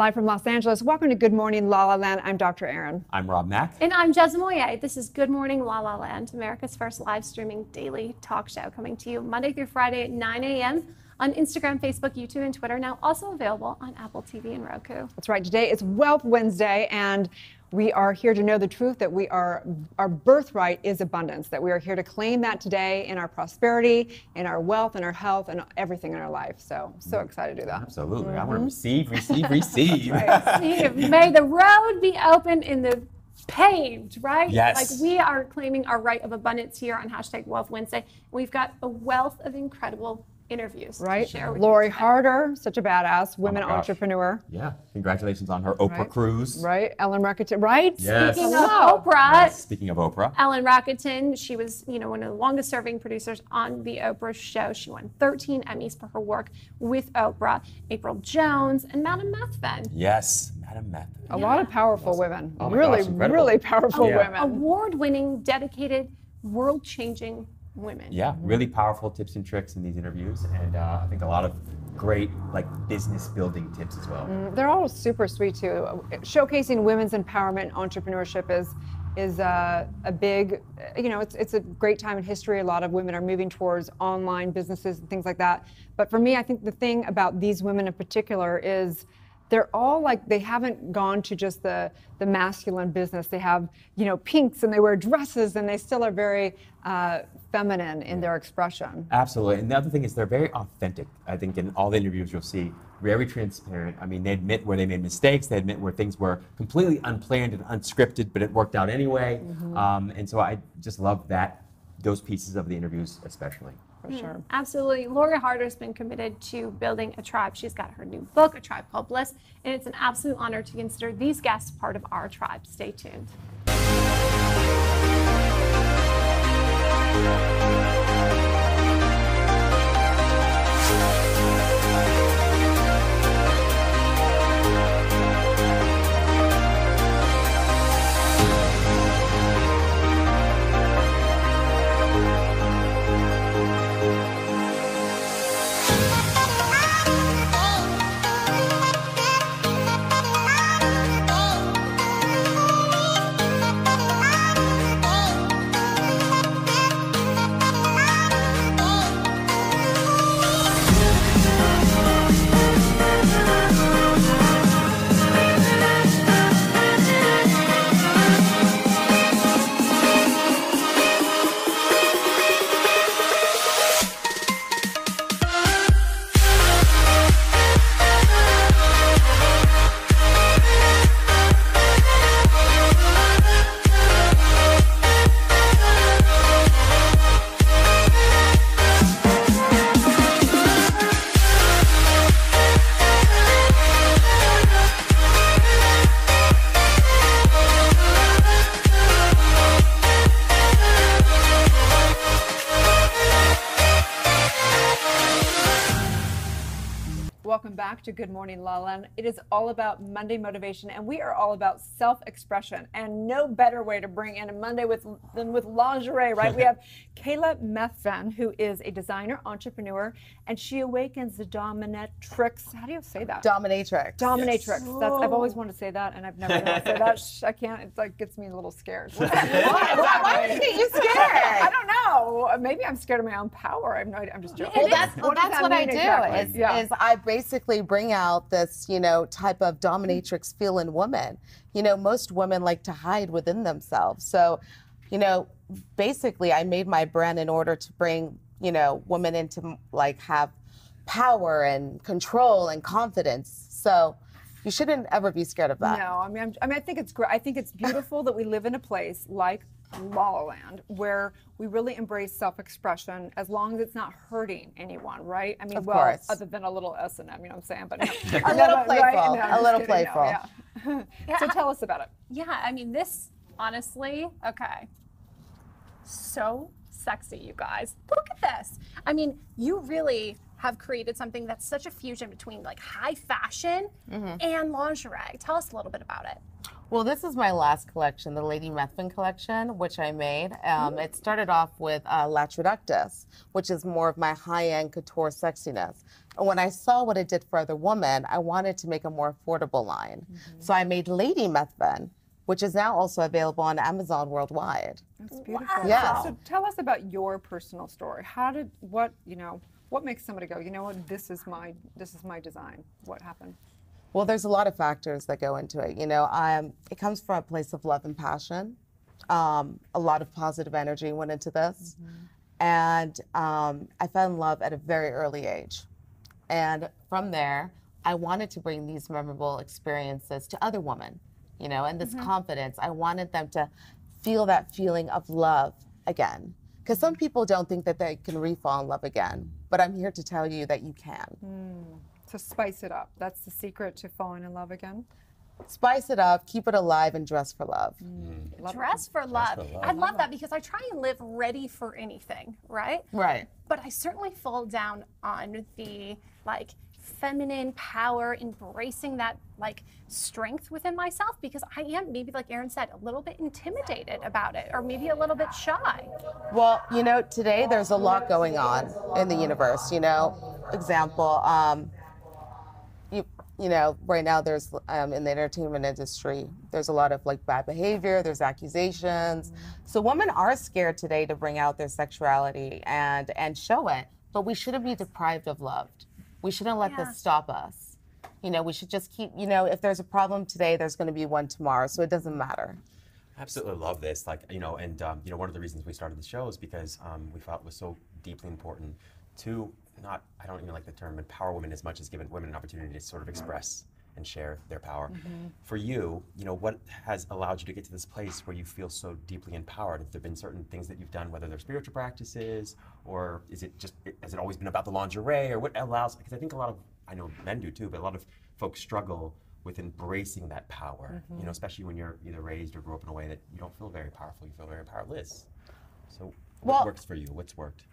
live from Los Angeles. Welcome to Good Morning La La Land. I'm Dr. Erin. I'm Rob Mack. And I'm Jez Moye. This is Good Morning La La Land, America's first live streaming daily talk show, coming to you Monday through Friday at 9 a.m. on Instagram, Facebook, YouTube, and Twitter. Now also available on Apple TV and Roku. That's right. Today is Wealth Wednesday, and we are here to know the truth that our birthright is abundance, that we are here to claim that today in our prosperity, in our wealth, in our health, and everything in our life. So excited to do that. Absolutely. I want to receive. Receive. May the road be open and the paved, right? Yes. Like we are claiming our right of abundance here on #Wealth Wednesday. We've got a wealth of incredible interviews right. to share with Lori you today. Harder, such a badass women entrepreneur. Yeah. Congratulations on her Oprah cruise. Right. Ellen Rakuten. Right. Yes. Speaking of Oprah. Speaking of Oprah. Ellen Rakuten, she was, one of the longest serving producers on the Oprah show. She won 13 Emmys for her work with Oprah. April Jones and Madam Methvin. Yes. Madam Methvin. A lot of powerful women. Oh my really, gosh, really powerful women. Award-winning, dedicated, world-changing women. Yeah, really powerful tips and tricks in these interviews, and I think a lot of great business building tips as well. They're all super sweet too. Showcasing women's empowerment, entrepreneurship is a big, it's a great time in history. A lot of women are moving towards online businesses and things like that. But for me, I think the thing about these women in particular is they're all they haven't gone to just the masculine business. They have, pinks and they wear dresses and they still are very feminine in their expression. Absolutely. And the other thing is they're very authentic. I think in all the interviews you'll see, very transparent. I mean, they admit where they made mistakes. They admit where things were completely unplanned and unscripted, but it worked out anyway. And so I just love those pieces of the interviews especially. For sure. Absolutely. Lori Harder's been committed to building a tribe. She's got her new book, A Tribe Called Bliss, and it's an absolute honor to consider these guests part of our tribe. Stay tuned. Welcome back to Good Morning La La Land. It is all about Monday motivation, and we are all about self-expression. And no better way to bring in a Monday than with lingerie, right? We have Kayla Methvin, who is a designer, entrepreneur, and she awakens the dominatrix. How do you say that? Dominatrix. Dominatrix. Yes. I've always wanted to say that, and I've never been able to say that. I can't. It gets me a little scared. Why does it get you scared? I don't know. Maybe I'm scared of my own power. I'm just joking. Well, that's what I do. Exactly? Is I basically bring out this, type of dominatrix feel in women. Most women like to hide within themselves. So, basically I made my brand in order to bring, women into have power and control and confidence. So you shouldn't ever be scared of that. No, I think it's great. I think it's beautiful that we live in a place like La La Land where we really embrace self-expression as long as it's not hurting anyone, right? I mean, of course. Other than a little S&M, you know what I'm saying? But a little playful. Right? No, a little playful. No, yeah. So tell us about it. Yeah, I mean, this, honestly, okay. So sexy, you guys. Look at this. I mean, you really have created something that's such a fusion between high fashion and lingerie. Tell us a little bit about it. Well, this is my last collection, the Lady Methvin collection, which I made. It started off with La Traductus, which is more of my high-end couture sexiness. And when I saw what it did for other women, I wanted to make a more affordable line. So I made Lady Methvin, which is now also available on Amazon worldwide. That's beautiful. Wow. Yeah. So tell us about your personal story. What makes somebody go, you know what, this is my design? What happened? Well, there's a lot of factors that go into it. It comes from a place of love and passion. A lot of positive energy went into this. And I fell in love at a very early age. And from there, I wanted to bring these memorable experiences to other women, and this confidence. I wanted them to feel that feeling of love again. Because some people don't think that they can re-fall in love again. But I'm here to tell you that you can. So spice it up. That's the secret to falling in love again. Spice it up, keep it alive, and dress for love. Dress for love. I love that because I try and live ready for anything, right? Right. But I certainly fall down on the feminine power, embracing that strength within myself, because I am, maybe like Erin said, a little bit intimidated about it, or maybe a little bit shy. Well, today there's a lot going on in the universe. Example, right now there's in the entertainment industry, there's a lot of bad behavior, there's accusations. So women are scared today to bring out their sexuality and show it, but we shouldn't be deprived of love. We shouldn't let this stop us. We should just keep, if there's a problem today, there's going to be one tomorrow, so it doesn't matter. Absolutely love this. One of the reasons we started the show is because we felt it was so deeply important to I don't even like the term empower women as much as giving women an opportunity to sort of express and share their power. For you, what has allowed you to get to this place where you feel so deeply empowered? Have there been certain things that you've done, whether they're spiritual practices, or has it always been about the lingerie, or what allows, because I think I know men do too, but a lot of folks struggle with embracing that power, especially when you're either raised or grew up in a way that you don't feel very powerful, you feel very powerless. So what works for you? What's worked?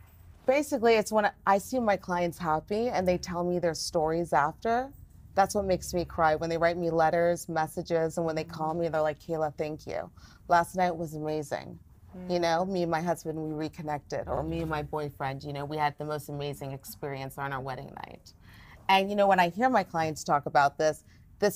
Basically, it's when I see my clients happy and they tell me their stories after. That's what makes me cry. When they write me letters, messages, and when they call me, they're like, Kayla, thank you. Last night was amazing. Me and my husband, we reconnected. Or me and my boyfriend, we had the most amazing experience on our wedding night. And when I hear my clients talk about this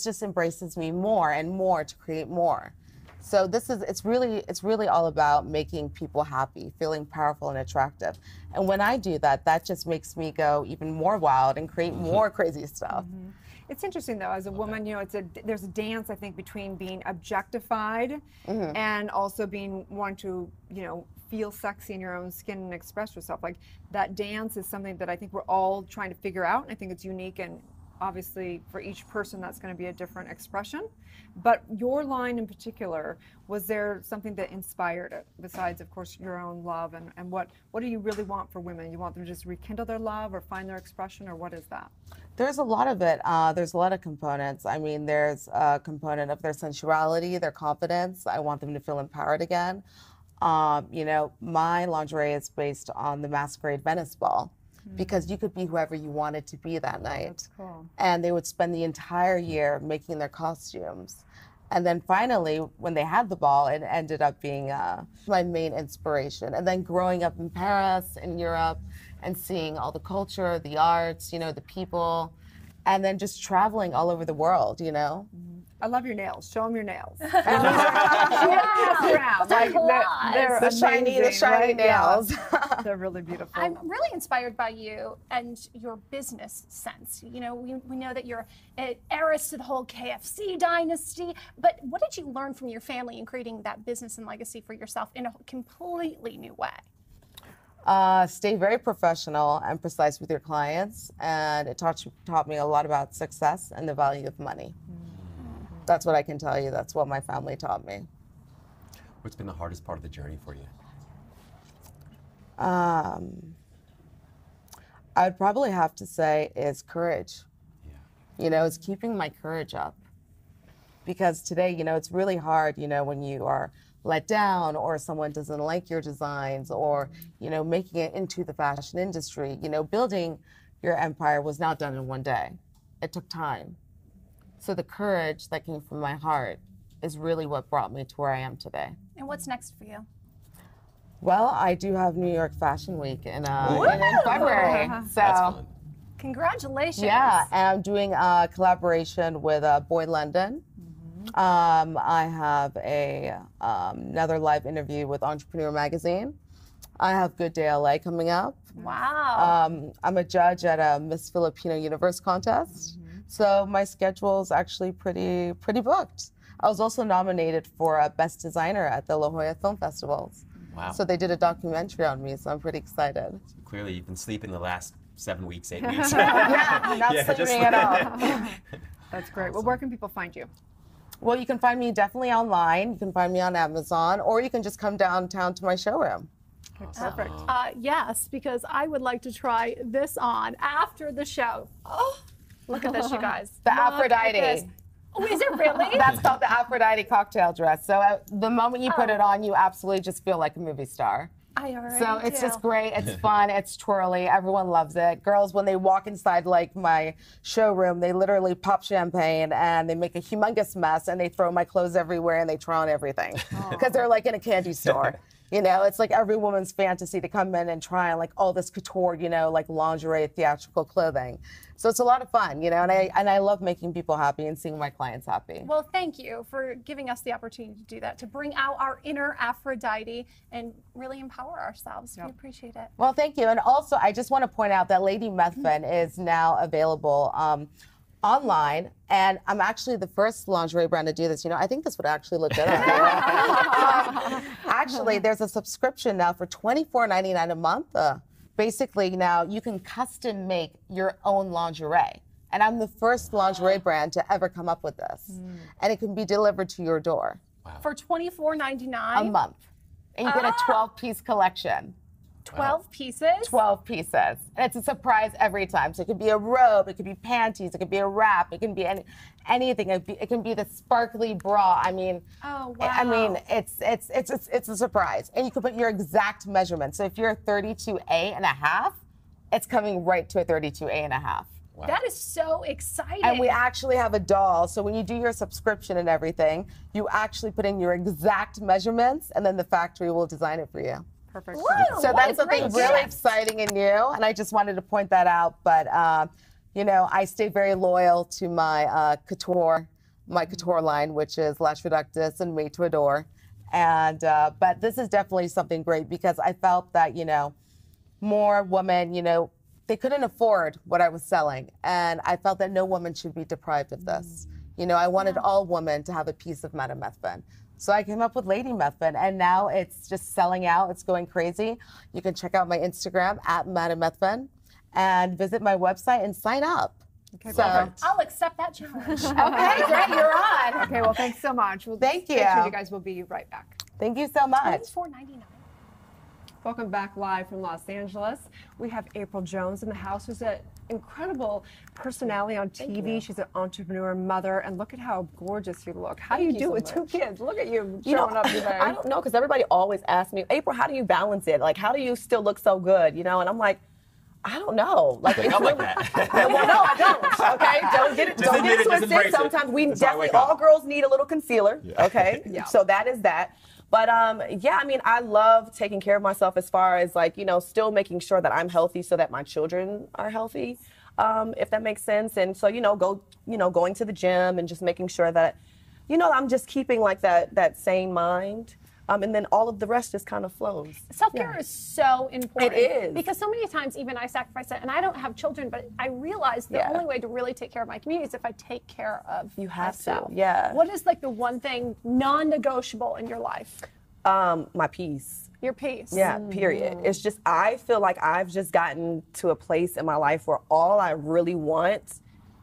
just embraces me more and more to create more. So it's really all about making people happy, feeling powerful and attractive. And when I do that, that just makes me go even more wild and create more crazy stuff. It's interesting though, as a woman, there's a dance, I think, between being objectified and also wanting to, feel sexy in your own skin and express yourself. That dance is something that I think we're all trying to figure out, and I think it's unique, and obviously for each person that's going to be a different expression. But your line in particular, was there something that inspired it besides, of course, your own love? And what do you really want for women? You want them to just rekindle their love or find their expression, or what is that? There's a lot of it. There's a lot of components. I mean, there's a component of their sensuality, their confidence. I want them to feel empowered again. My lingerie is based on the Masquerade Venice Ball, because you could be whoever you wanted to be that night. That's cool. And they would spend the entire year making their costumes. And then finally, when they had the ball, it ended up being my main inspiration. And then growing up in Paris, in Europe, and seeing all the culture, the arts, the people, and then just traveling all over the world, I love your nails. Show them your nails. They're the shiny nails. Yeah. They're really beautiful. I'm really inspired by you and your business sense. We know that you're an heiress to the whole KFC dynasty, but what did you learn from your family in creating that business and legacy for yourself in a completely new way? Stay very professional and precise with your clients, and it taught me a lot about success and the value of money. That's what I can tell you. That's what my family taught me. What's been the hardest part of the journey for you? I'd probably have to say is courage. It's keeping my courage up. Because today, it's really hard, when you are let down or someone doesn't like your designs or, making it into the fashion industry. Building your empire was not done in one day. It took time. So the courage that came from my heart is really what brought me to where I am today. And what's next for you? Well, I do have New York Fashion Week in February. So That's fun. Congratulations. yeah, and I'm doing a collaboration with Boy London. I have another live interview with Entrepreneur Magazine. I have Good Day LA coming up. Wow. I'm a judge at a Miss Filipino Universe contest. So my schedule is actually pretty booked. I was also nominated for a Best Designer at the La Jolla Film Festivals. Wow. So they did a documentary on me, so I'm pretty excited. Clearly, you've been sleeping the last 7 weeks, 8 weeks. Yeah, not sleeping at all. That's great. Well, where can people find you? Well, you can find me definitely online. You can find me on Amazon, or you can just come downtown to my showroom. Perfect. Yes, because I would like to try this on after the show. Oh, look at this, you guys. The Look at Aphrodite. this. Oh, is it really? That's called the Aphrodite cocktail dress. So the moment you put it on, you absolutely just feel like a movie star. I already So it's do. just great. It's fun. It's twirly. Everyone loves it. Girls, when they walk inside like my showroom, they literally pop champagne and they make a humongous mess and they throw my clothes everywhere and they try on everything because they're like in a candy store. You know, it's like every woman's fantasy to come in and try on like all this couture, you know, like lingerie, theatrical clothing. So it's a lot of fun, you know, and I love making people happy and seeing my clients happy. Well, thank you for giving us the opportunity to do that, to bring out our inner Aphrodite and really empower ourselves. We appreciate it. Well, thank you. And also, I just want to point out that Lady Methvin is now available online, and I'm actually the first lingerie brand to do this. You know, I think this would actually look good on me. Actually, there's a subscription now for $24.99 a month. Basically, now you can custom make your own lingerie. And I'm the first lingerie brand to ever come up with this. And it can be delivered to your door. Wow. For $24.99 a month. And you get a 12-piece collection. 12 pieces? 12 pieces. And it's a surprise every time. So it could be a robe, it could be panties, it could be a wrap, it can be anything. It can be the sparkly bra. I mean, Oh, wow. I mean, it's a surprise. And you can put your exact measurement. So if you're a 32A.5, it's coming right to a 32A.5. Wow. That is so exciting. And we actually have a doll. So when you do your subscription and everything, you actually put in your exact measurements, and then the factory will design it for you. Perfect. Woo, So what that's a something great really gift. exciting and new, and I just wanted to point that out. But you know, I stay very loyal to my couture line, which is Lash Reductus and Made to Adore. And but this is definitely something great because I felt that, you know, more women, you know, they couldn't afford what I was selling, and I felt that no woman should be deprived of this. You know, I wanted all women to have a piece of Madame Methvin. So I came up with Lady Methvin, and now it's just selling out. It's going crazy. You can check out my Instagram at Madame Methvin and visit my website and sign up. Okay, So, perfect. I'll accept that challenge. okay, great, you're on. Okay, well, thanks so much. We'll Thank stay tuned, you. you guys. Will be right back. Thank you so much. $24.99. Welcome back live from Los Angeles. We have April Jones in the house, who's an incredible personality on TV. She's an entrepreneur, mother, and look at how gorgeous you look. How do you do with 2 kids? Look at you showing up today. I don't know, because everybody always asks me, April, how do you balance it? Like, how do you still look so good? You know, and I'm like, I don't know. Like, Wake it's up like really- that. Well, no, I don't. Okay, don't get it. Just Don't admit get it, just twisted. embrace it. Sometimes we That's how I definitely wake up. all girls need a little concealer. Okay, Yeah. so that is that. But yeah, I mean, I love taking care of myself as far as like, you know, still making sure that I'm healthy so that my children are healthy, if that makes sense. And so, going to the gym and just making sure that, I'm just keeping like that sane mind. And then all of the rest just kind of flows. Self-care is so important. It is. Because so many times even I sacrifice it, and I don't have children, but I realize the Yeah. only way to really take care of my community is if I take care of You have to, myself. yeah. What is like the one thing non-negotiable in your life? My peace. Your peace. Yeah, period. It's just, I feel like I've just gotten to a place in my life where all I really want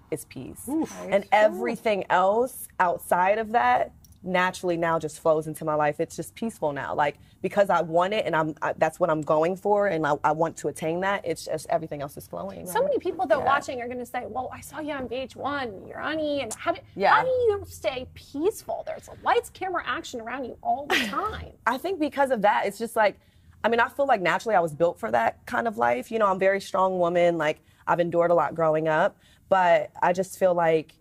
is peace. And everything else outside of that naturally now just flows into my life. It's just peaceful now. Like, because I want it and that's what I'm going for and I want to attain that, it's just everything else is flowing. So many people that are watching are going to say, well, I saw you on VH1, you're honey, and how do Yeah. you stay peaceful? There's lights, camera, action around you all the time. I think because of that, it's just like, I mean, I feel like naturally I was built for that kind of life. I'm a very strong woman. Like, I've endured a lot growing up, but I just feel like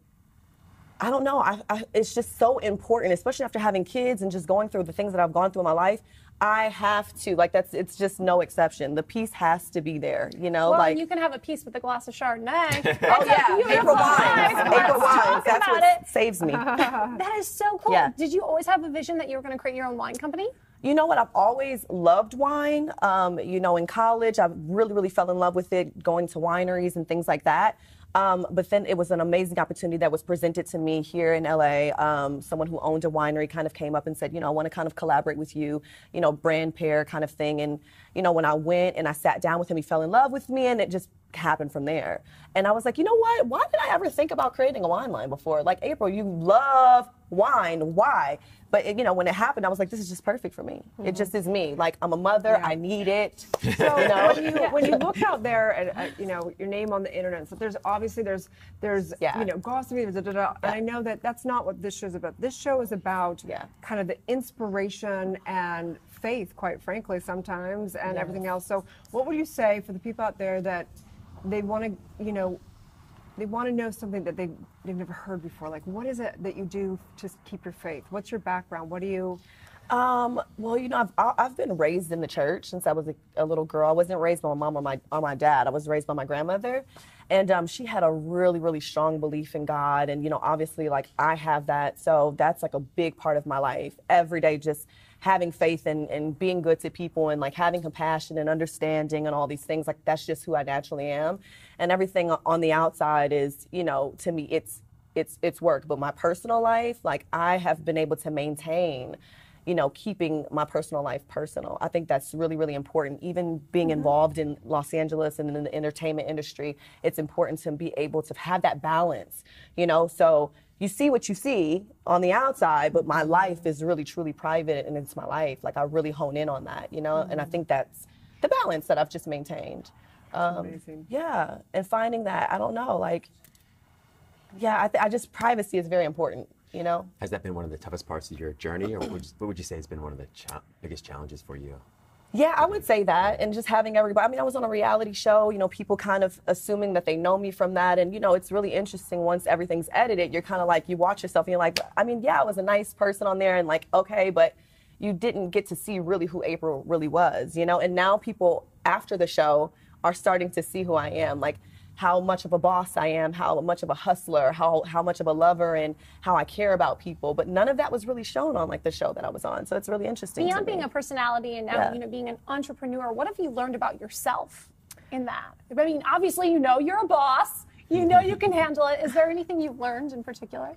I don't know. It's just so important, especially after having kids and just going through the things that I've gone through in my life. I have to, like, it's just no exception. The peace has to be there, you know? Well, like, you can have a peace with a glass of Chardonnay. oh, yeah, April wines. April wines. That's what saves me. That is so cool. Yeah. Did you always have a vision that you were going to create your own wine company? You know what? I've always loved wine. You know, in college, I really, really fell in love with it, going to wineries and things like that. But then it was an amazing opportunity that was presented to me here in LA. Someone who owned a winery kind of came up and said, you know, I want to kind of collaborate with you, you know, brand pair kind of thing. And, you know, when I went and I sat down with him, he fell in love with me, and it just happened from there. And I was like, you know what? Why did I ever think about creating a wine line before? Like, April, you love wine. Why? But, you know, when it happened, I was like, this is just perfect for me. It just is me. Like, I'm a mother. I need it. So you know? when you look out there at you know, your name on the internet, so there's obviously there's you know, gossipy, and I know that that's not what this show is about. This show is about kind of the inspiration and faith, quite frankly, sometimes, and everything else. So what would you say for the people out there that they want to, you know, they want to know something that they've never heard before? Like, what is it that you do to keep your faith? What's your background? What do you... Well, you know, I've been raised in the church since I was a little girl. I wasn't raised by my mom or my dad. I was raised by my grandmother. And she had a really, really strong belief in God. And, you know, obviously, like, I have that. So that's, like, a big part of my life. Every day, just having faith and being good to people and, like, having compassion and understanding and all these things. Like, that's just who I naturally am. And everything on the outside is, you know, to me, it's work. But my personal life, like, I have been able to maintain, you know, keeping my personal life personal. I think that's really, really important. Even being involved in Los Angeles and in the entertainment industry, it's important to be able to have that balance, you know? So you see what you see on the outside, but my life is really, truly private, and it's my life. Like, I really hone in on that, you know? And I think that's the balance that I've just maintained. Amazing. Yeah, and finding that, I don't know, like, yeah, I just, privacy is very important. You know? Has that been one of the toughest parts of your journey, or what would you say has been one of the biggest challenges for you? Yeah, I would say that, and just having everybody. I mean, I was on a reality show, you know, people kind of assuming that they know me from that, and, you know, it's really interesting once everything's edited, you're kind of like, you watch yourself and you're like, I mean, yeah, I was a nice person on there, and like, okay, but you didn't get to see really who April really was, you know? And now people, after the show, are starting to see who I am. Like, how much of a boss I am, how much of a hustler, how much of a lover, and how I care about people. But none of that was really shown on, like, the show that I was on. So it's really interesting. Beyond being a personality and now, you know, being an entrepreneur, what have you learned about yourself in that? I mean, obviously, you know, you're a boss. You know you can handle it. Is there anything you've learned in particular?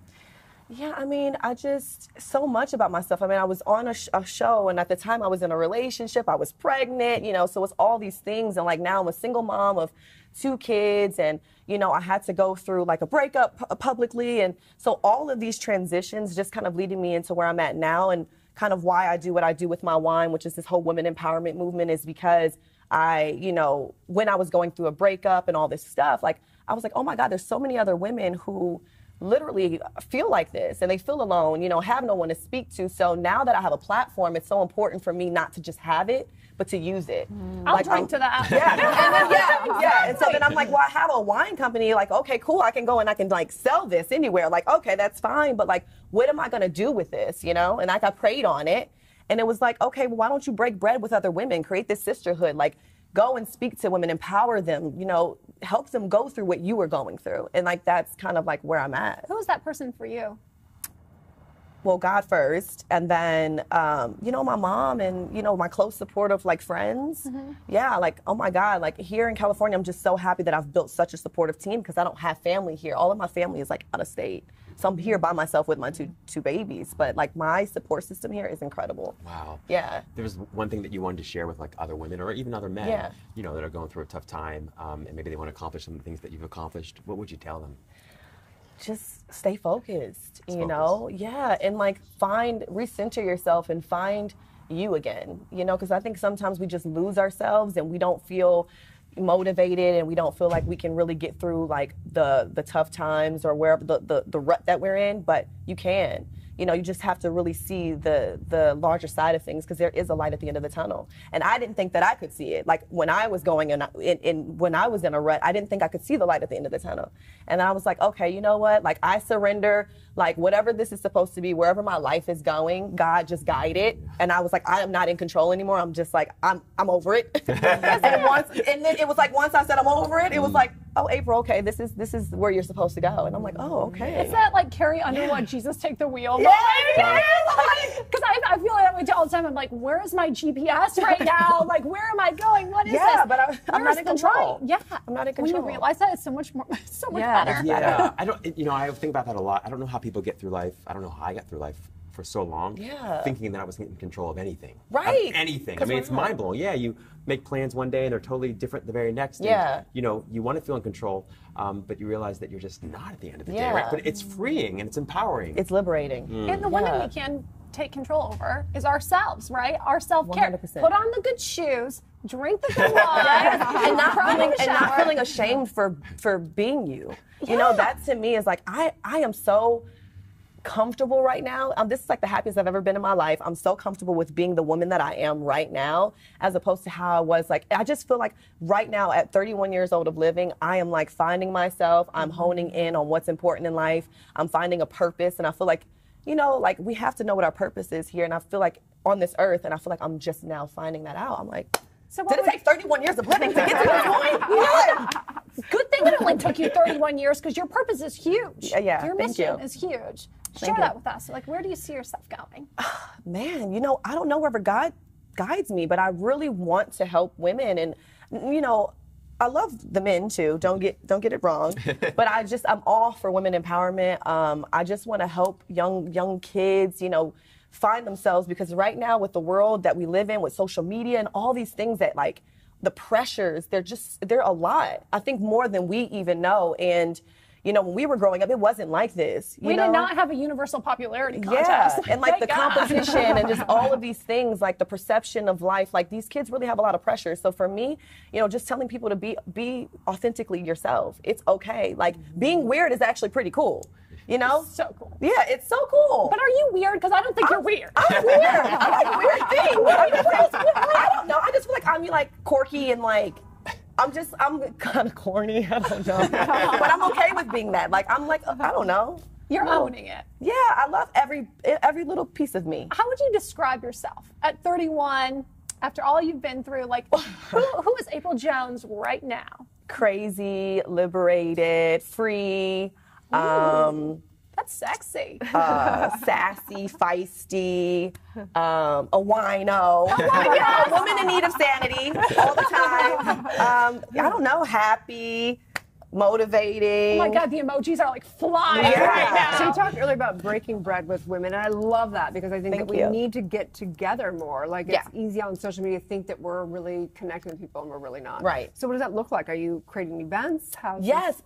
Yeah, I mean, I just, so much about myself. I mean, I was on a show, and at the time I was in a relationship, I was pregnant, you know, so it's all these things. And, like, now I'm a single mom of 2 kids, and, you know, I had to go through, like, a breakup publicly. And so all of these transitions just kind of leading me into where I'm at now, and kind of why I do what I do with my wine, which is this whole women empowerment movement, is because I, you know, when I was going through a breakup and all this stuff, like, I was like, oh my God, there's so many other women who literally feel like this, and they feel alone, you know, have no one to speak to. So now that I have a platform, it's so important for me not to just have it, but to use it. I'll drink to that. Yeah, and then, yeah. And so then I'm like, well, I have a wine company. Like, okay, cool. I can go and I can, like, sell this anywhere. Like, okay, that's fine. But, like, what am I going to do with this, you know? And like, I prayed on it. And it was like, okay, well, why don't you break bread with other women? Create this sisterhood. Like, go and speak to women, empower them, you know, help them go through what you were going through. And, like, that's kind of, like, where I'm at. Who was that person for you? Well, God first, and then, you know, my mom and, you know, my close supportive, like, friends. Yeah, like, oh my God, like, here in California, I'm just so happy that I've built such a supportive team, because I don't have family here. All of my family is, like, out of state. So I'm here by myself with my two babies, but, like, my support system here is incredible. Wow. Yeah. There was one thing that you wanted to share with, like, other women or even other men, you know, that are going through a tough time, and maybe they want to accomplish some of the things that you've accomplished. What would you tell them? Just stay focused, you know? Yeah, and, like, recenter yourself and find you again, you know? Because I think sometimes we just lose ourselves and we don't feel motivated, and we don't feel like we can really get through, like, the tough times or wherever the rut that we're in, but you can. you know, you just have to really see the larger side of things, because there is a light at the end of the tunnel. And I didn't think that I could see it. Like when I was going when I was in a rut, I didn't think I could see the light at the end of the tunnel. And I was like, okay, you know what? Like I surrender, like whatever this is supposed to be, wherever my life is going, God just guide it. And I was like, I am not in control anymore. I'm just like, I'm over it. and then it was like, once I said I'm over it, it was like, oh, April, okay, this is where you're supposed to go. And I'm like, oh, okay. Is that like Carrie Underwood, Jesus take the wheel? Yeah, because I feel like that way all the time. I'm like, where is my GPS right now? Like, where am I going? What is this? Yeah, but I'm not in control. Yeah, I'm not in control. When you realize that, it's so much better. Yeah, I don't. You know, I think about that a lot. I don't know how people get through life. I don't know how I got through life for so long. Yeah. Thinking that I was in control of anything. Right. Of anything. I mean, it's mind blowing. Yeah, you make plans one day and they're totally different the very next. Yeah. And, you know, you want to feel in control, but you realize that you're just not at the end of the day. Right. But it's freeing and it's empowering. It's liberating. And the one that we can take control over is ourselves, right? Our self-care. 100%. Put on the good shoes, drink the good wine, and not feeling ashamed for being you. You know, that to me is like, I am so comfortable right now. This is like the happiest I've ever been in my life. I'm so comfortable with being the woman that I am right now, as opposed to how I was. Like, I just feel like right now at 31 years old of living, I am like finding myself. I'm honing in on what's important in life. I'm finding a purpose, and I feel like, you know, like we have to know what our purpose is here. And I feel like on this earth, and I feel like I'm just now finding that out. I'm like, so did it take 31 years of living to get to this point? Yeah. Good thing it only took you 31 years, because your purpose is huge. Yeah, your mission is huge. Share that with us. Like, where do you see yourself going? Man, you know, I don't know wherever God guides me, but I really want to help women. And, you know, I love the men too. Don't get it wrong. But I'm all for women empowerment. I just want to help young kids, you know, find themselves, because right now with the world that we live in, with social media and all these things that, like, the pressures, they're a lot. I think more than we even know. And, you know, when we were growing up, it wasn't like this. We did not have a universal popularity contest. Yeah, and like the competition and just all of these things, like the perception of life, like these kids really have a lot of pressure. So for me, you know, just telling people to be authentically yourself. It's okay. Like being weird is actually pretty cool. You know? It's so cool. Yeah, it's so cool. But are you weird? Because I don't think you're weird. I'm weird. I like weird things. I don't know. I just feel like I'm like quirky and like, I'm kind of corny. I don't know. But I'm okay with being that. Like, I'm like, I don't know. You're owning it. Yeah, I love every little piece of me. How would you describe yourself at 31, after all you've been through? Like, who is April Jones right now? Crazy, liberated, free. That's sexy. Sassy, feisty, a wino. Oh my God. A woman in need of sanity all the time. I don't know, happy, motivating. Oh my God, the emojis are like flying right now. So you talked earlier about breaking bread with women, and I love that, because I think that we need to get together more. Like, it's easy on social media to think that we're really connecting with people, and we're really not. Right. So what does that look like? Are you creating events?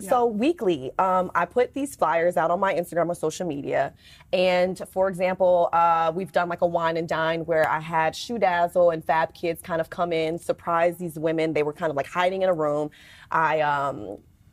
So weekly, I put these flyers out on my Instagram or social media. And for example, we've done like a wine and dine where I had Shoe Dazzle and Fab Kids kind of come in, surprise these women. They were kind of like hiding in a room.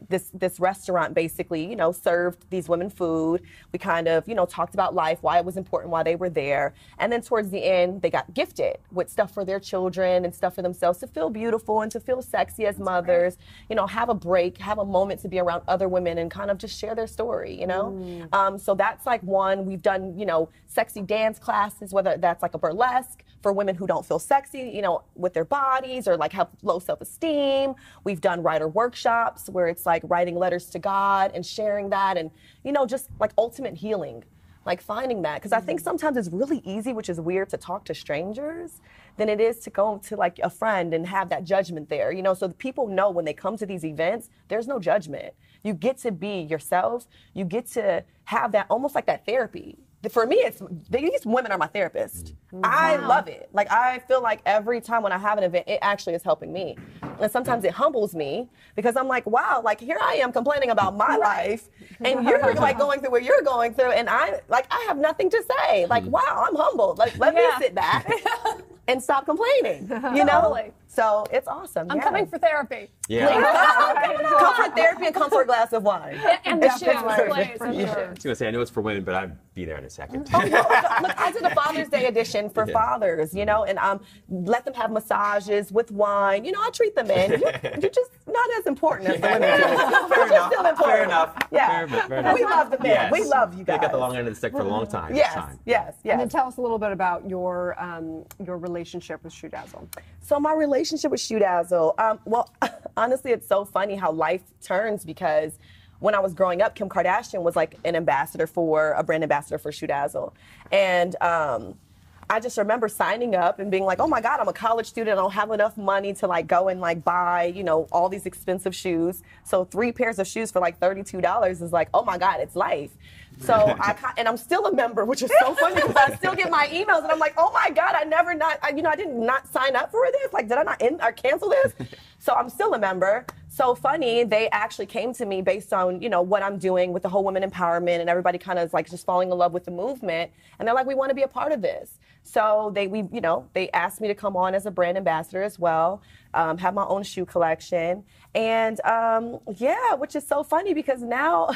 This restaurant basically, you know, served these women food. We kind of, you know, talked about life, why it was important, why they were there. And then towards the end, they got gifted with stuff for their children and stuff for themselves to feel beautiful and to feel sexy as mothers, you know, have a break, have a moment to be around other women and kind of just share their story, you know? So that's like one. We've done, you know, sexy dance classes, whether that's like a burlesque for women who don't feel sexy, you know, with their bodies or like have low self-esteem. We've done writer workshops where it's like writing letters to God and sharing that, and, you know, just like ultimate healing, like finding that. Because I think sometimes it's really easy, which is weird, to talk to strangers than it is to go to like a friend and have that judgment there, you know? So the people know when they come to these events, there's no judgment. You get to be yourself. You get to have that, almost like that therapy. For me, these women are my therapist. I love it. Like, I feel like every time when I have an event, it actually is helping me. And sometimes it humbles me, because I'm like, wow, like here I am complaining about my life, and you're like going through what you're going through, and I have nothing to say. Like, wow, I'm humbled. Like, let me sit back and stop complaining. You know? Totally. So it's awesome. I'm coming for therapy. Yeah. Come for therapy and come for a glass of wine. And the shoes, please. I was gonna say I know it's for women, but I'd be there in a second. Look, I did a Father's Day edition for fathers, you know, and let them have massages with wine. You know, I treat the men. You're just not as important as the women. Fair enough. Still important. Fair enough. Yeah. Fair enough. We love the men. Yes. We love you guys. They got the long end of the stick for a long time. Yes. It's fine. Yes. And then Yes. tell us a little bit about your relationship with Shoe Dazzle. So my relationship with Shoe Dazzle, well, honestly, it's so funny how life turns, because when I was growing up, Kim Kardashian was like a brand ambassador for Shoe Dazzle. And I just remember signing up and being like, oh my God, I'm a college student. I don't have enough money to like go and like buy, you know, all these expensive shoes. So 3 pairs of shoes for like $32 is like, oh my God, it's life. So and I'm still a member, which is so funny because I still get my emails and I'm like, oh my God, I did not sign up for this. Like, did I not or cancel this? So I'm still a member. So funny, they actually came to me based on, you know, what I'm doing with the whole women empowerment, and everybody kind of like just falling in love with the movement. And they're like, we want to be a part of this. So they asked me to come on as a brand ambassador as well, have my own shoe collection. And yeah, which is so funny because now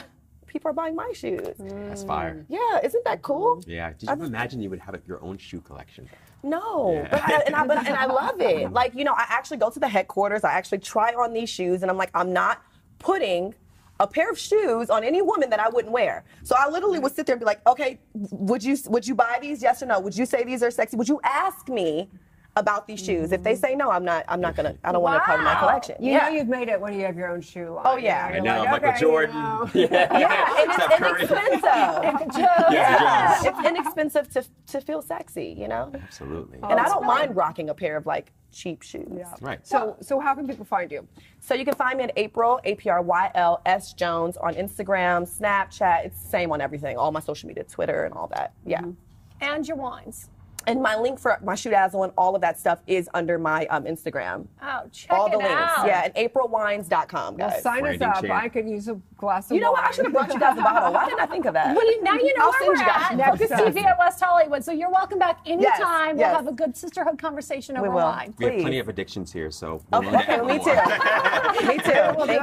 people are buying my shoes. That's fire. Yeah, isn't that cool? Yeah. Did you imagine you would have your own shoe collection? No, Yeah. and I love it. Like, you know, I actually go to the headquarters. I actually try on these shoes, and I'm like, I'm not putting a pair of shoes on any woman that I wouldn't wear. So I literally would sit there and be like, okay, would you buy these? Yes or no? Would you say these are sexy? Would you ask me about these shoes? If they say no, I don't want it part of my collection. You know you've made it when you have your own shoe line. Oh, yeah. You're I know, like, Michael okay, Jordan. you know. Yeah, and Steph it's Curry. inexpensive. Yeah, It's inexpensive to feel sexy, you know? Absolutely. And I don't mind rocking a pair of like cheap shoes. Yeah. Right. So how can people find you? So you can find me at April, APRYLS Jones on Instagram, Snapchat. It's the same on everything, all my social media, Twitter and all that. Yeah. And your wines. And my link for my Shoe Dazzle and all of that stuff is under my Instagram. Oh, check All it the links. out. Yeah, and aprilwines.com, Well, guys. sign us Branding up. champ. I could use a glass of wine. You know what? I should have brought you guys a bottle. Why didn't I think of that? Well, now you know I'll where send we're you guys at. next Focus time. TV at West Hollywood. So you're welcome back anytime. yes. We'll have a good sisterhood conversation over will. wine. We have Please. plenty of addictions here, so. Okay, me too. Me too. We'll do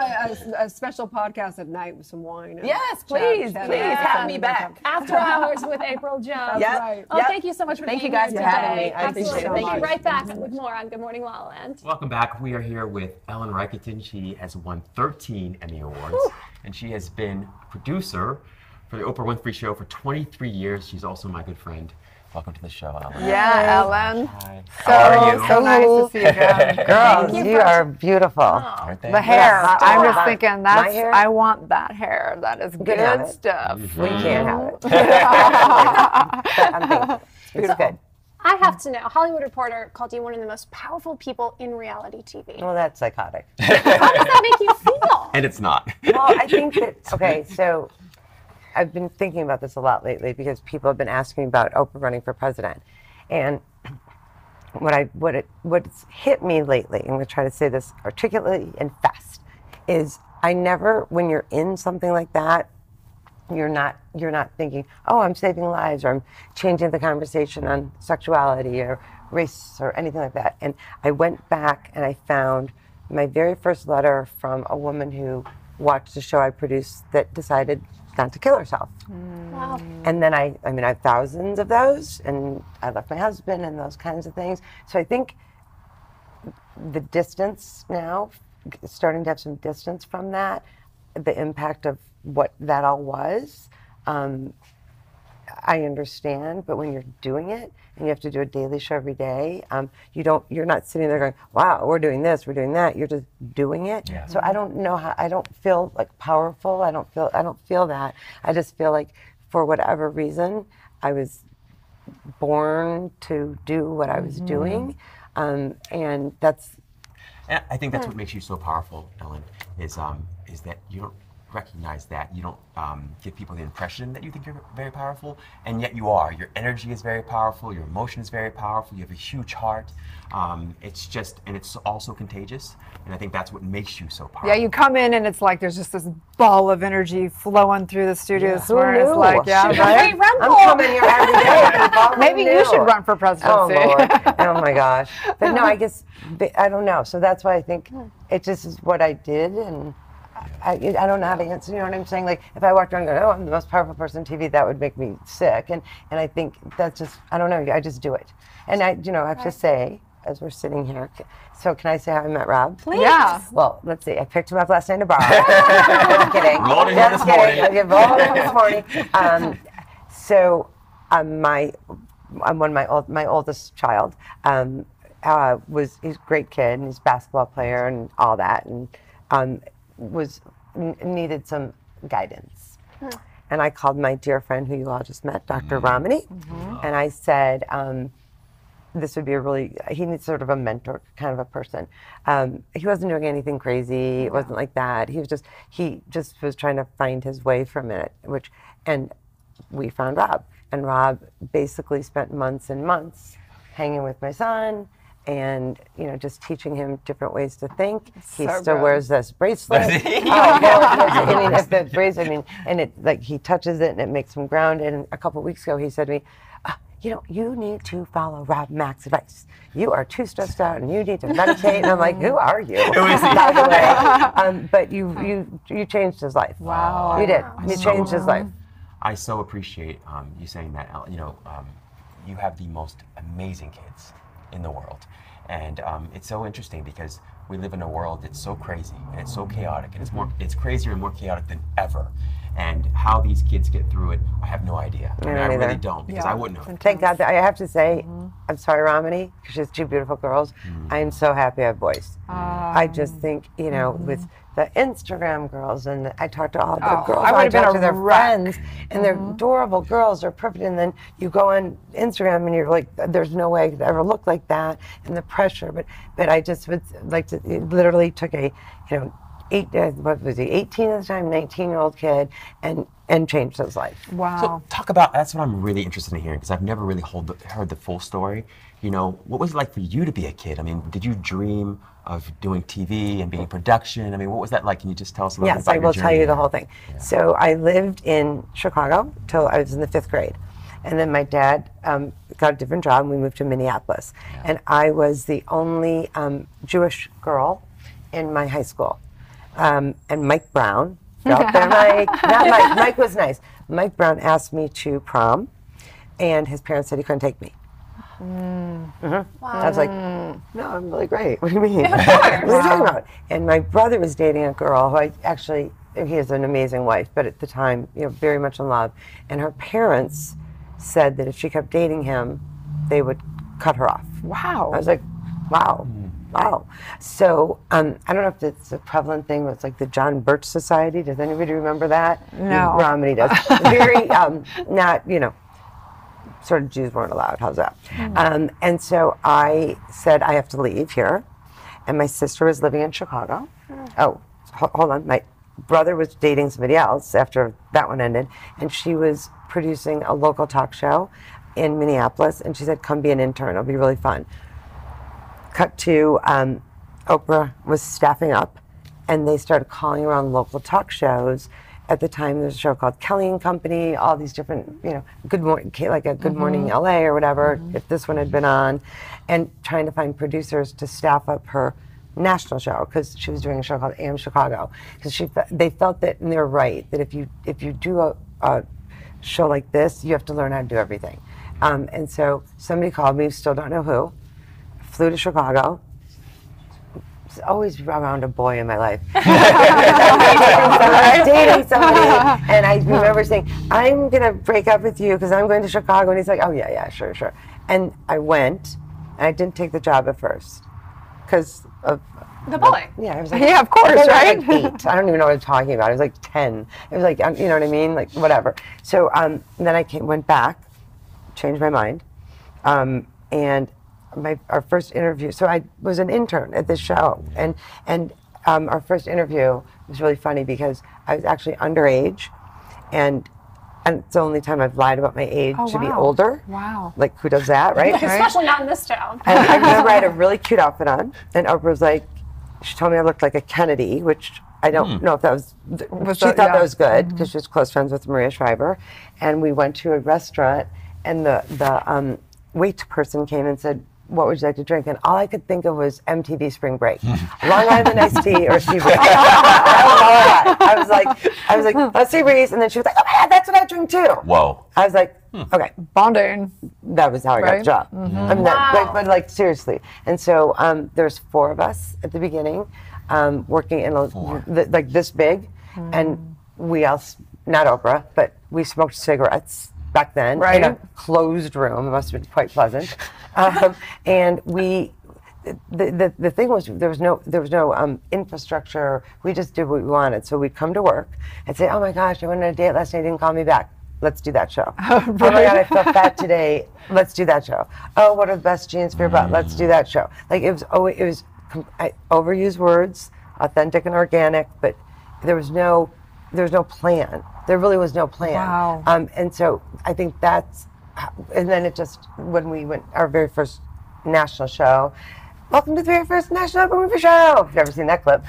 a special podcast at night with some wine. and Yes, chat- please, chat please about have it. me back. After Hours with April Jones. Yep. right. Oh, Yep. thank you so much for Thank being you guys here for having today. me. I appreciate it. Absolutely. Thank We'll you. be right back with more on Good Morning La La Land. Welcome back. We are here with Ellen Reicherton. She has won 13 Emmy Awards, and she has been producer for the Oprah Winfrey Show for 23 years. She's also my good friend. Welcome to the show, Ellen. Yeah, Ellen. Hi. So, How are you? so nice to see you again. Girls, you you for- are beautiful. Aren't they? The hair, Yeah. I'm Oh, just thinking, that's, hair? I want that hair. That is good have it. stuff. We can't have it. I'm thinking. It's good. I have to know, Hollywood Reporter called you one of the most powerful people in reality TV. Well, that's psychotic. How does that make you feel? And it's not. Well, I think that, okay, so I've been thinking about this a lot lately because people have been asking me about Oprah running for president. And what's hit me lately, I'm going to try to say this articulately and fast, is I never, when you're in something like that, you're not thinking, oh, I'm saving lives, or I'm changing the conversation on sexuality or race or anything like that. And I went back and I found my very first letter from a woman who watched a show I produced that decided not to kill herself. Wow. And then I have thousands of those, and I left my husband and those kinds of things. So I think the distance now, starting to have some distance from that, the impact of what that all was, I understand, but when you're doing it and you have to do a daily show every day, you're not sitting there going, wow, we're doing this, we're doing that. You're just doing it. Yeah. So I don't know how, I don't feel like powerful. I don't feel that. I just feel like for whatever reason, I was born to do what I was doing. And that's, And I think that's what makes you so powerful, Ellen, is that you don't recognize that. You don't give people the impression that you think you're very powerful, and yet you are. Your energy is very powerful, your emotion is very powerful, you have a huge heart. It's just, and it's also contagious, and I think that's what makes you so powerful. Yeah, you come in and it's like there's just this ball of energy flowing through the studio. Who It's knew? like, yeah, right? I'm coming here every day. Maybe you should run for presidency. Oh, Lord. Oh, my gosh. But no, I guess, I don't know. So that's why I think it just is what I did, and I don't know how to answer, you know what I'm saying? Like, if I walked around going, oh, I'm the most powerful person on TV, that would make me sick. And I think that's just, I don't know, I just do it. And I have to say, as we're sitting here, so can I say how I met Rob? Please. Yeah. Well, let's see. I picked him up last night in a bar. Just kidding. Rolled in here this morning. I rolled in this morning. So my oldest child he's a great kid, and he's a basketball player and all that, and needed some guidance. And I called my dear friend who you all just met, Dr. Romney, and I said, this would be he needs sort of a mentor kind of a person. He wasn't doing anything crazy. It wasn't like that. He just was trying to find his way for a minute, and we found Rob. And Rob basically spent months and months hanging with my son and, just teaching him different ways to think. He still wears this bracelet. If the bracelet, and it, he touches it and it makes him grounded. And a couple of weeks ago, he said to me, you need to follow Rob Mack's advice. You are too stressed out and you need to meditate. And I'm like, who are you? By the way. But you changed his life. Wow. You did. You changed his life. I so appreciate you saying that. You have the most amazing kids in the world. And it's so interesting because we live in a world that's so crazy and it's so chaotic, and it's crazier and more chaotic than ever. And how these kids get through it, I have no idea. I really don't, because I wouldn't know. Thank God. I have to say, I'm sorry, Romney, because she has two beautiful girls. I am so happy I have boys. I just think, with the Instagram girls, and I talk to all the girls, I talk to their friends, and they're adorable girls, they're perfect, and then you go on Instagram and you're like, there's no way I could ever look like that, and the pressure, but I just would like to, it literally took a, 18 at the time, 19-year-old kid, and changed his life. Wow. So talk about, that's what I'm really interested in hearing, because I've never really heard the full story. What was it like for you to be a kid? I mean, did you dream of doing TV and being in production? I mean, what was that like? Can you just tell us a little bit about your journey? Yes, I will tell you the whole thing. Yeah. So I lived in Chicago till I was in the 5th grade. And then my dad got a different job and we moved to Minneapolis. Yeah. And I was the only Jewish girl in my high school. And Mike Brown, out there, Mike was nice. Mike Brown asked me to prom, and his parents said he couldn't take me. Wow. I was like, no, I'm really great. What do you mean? What are you talking about? And my brother was dating a girl who he has an amazing wife, but at the time, very much in love. And her parents said that if she kept dating him, they would cut her off. Wow. I was like, wow. Wow. So I don't know if it's a prevalent thing. It's like the John Birch Society. Does anybody remember that? No. Romney does. Very, not, sort of Jews weren't allowed. How's that? And so I said, I have to leave here. And my sister was living in Chicago. Oh, hold on. My brother was dating somebody else after that one ended. And she was producing a local talk show in Minneapolis. And she said, come be an intern. It'll be really fun. Cut to Oprah was staffing up, and they started calling around local talk shows. At the time, there's a show called Kelly and Company, all these different, Good Morning, like a Good Morning LA or whatever, if this one had been on, and trying to find producers to staff up her national show, because she was doing a show called AM Chicago. Because they felt that, and they're right, that if you do a show like this, you have to learn how to do everything. And so somebody called me, still don't know who, flew to Chicago. It's always around a boy in my life. I was dating somebody, and I remember saying, I'm going to break up with you because I'm going to Chicago. And he's like, oh, yeah, sure. And I went, and I didn't take the job at first because of the boy. Yeah, I was like, yeah, of course, right? I was like 8. I don't even know what I'm talking about. I was like 10. It was like, you know what I mean? Like, whatever. So then I went back, changed my mind, and our first interview. So I was an intern at this show, and our first interview was really funny because I was actually underage, and it's the only time I've lied about my age to be older. Wow. Like, who does that, right? Especially not in this town. And I remember I had a really cute outfit on, and Oprah was like, she told me I looked like a Kennedy, which I don't know if that was, she thought that was good because she was close friends with Maria Shriver. And we went to a restaurant, and the wait person came and said, what would you like to drink? And all I could think of was MTV Spring Break. Long Island iced tea or sea breeze. That was all I had. I was like, let's sea breeze. And then she was like, oh my God, that's what I drink too. Whoa. I was like, okay. Bonding. That was how I got the job. I mean, but like seriously. And so there's 4 of us at the beginning working in like this big. And we all, not Oprah, but we smoked cigarettes back then in a closed room. It must have been quite pleasant. And the thing was there was no infrastructure. We just did what we wanted. So we'd come to work and say, oh my gosh, I went on a date last night, didn't call me back. Let's do that show. Oh my God, I feel fat today. Let's do that show. Oh, what are the best jeans for your butt? Let's do that show. Like it was overused words, authentic and organic, but there was no plan. There really was no plan. Wow. And so I think that's, and then it just, when we went, our very first national show, welcome to the very first National Movie Show. If you've never seen that clip.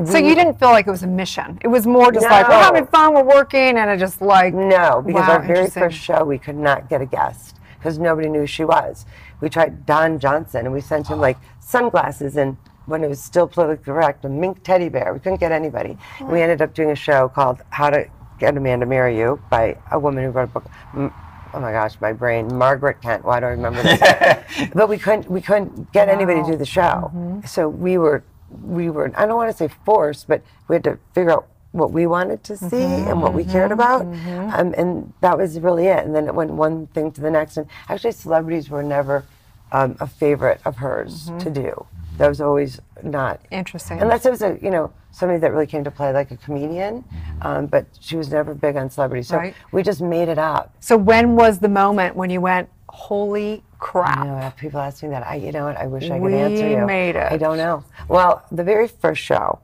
So you didn't feel like it was a mission. It was more just like, we're having fun, we're working, and it just like... No, because our very first show, we could not get a guest because nobody knew who she was. We tried Don Johnson, and we sent him like sunglasses and when it was still politically correct, a mink teddy bear. We couldn't get anybody. And we ended up doing a show called How to Get a Man to Marry You by a woman who wrote a book. Oh my gosh, my brain. Margaret Kent. Why do I remember this? But we couldn't get anybody to do the show. So we were, I don't want to say forced, but we had to figure out what we wanted to see and what we cared about. And that was really it. And then it went one thing to the next. And actually, celebrities were never a favorite of hers to do. That was always not. Interesting. Unless it was somebody that really came to play like a comedian, but she was never big on celebrities. So we just made it up. So when was the moment when you went, holy crap? I know, people ask me that. You know what, I wish I could answer you. We made it. I don't know. Well, the very first show,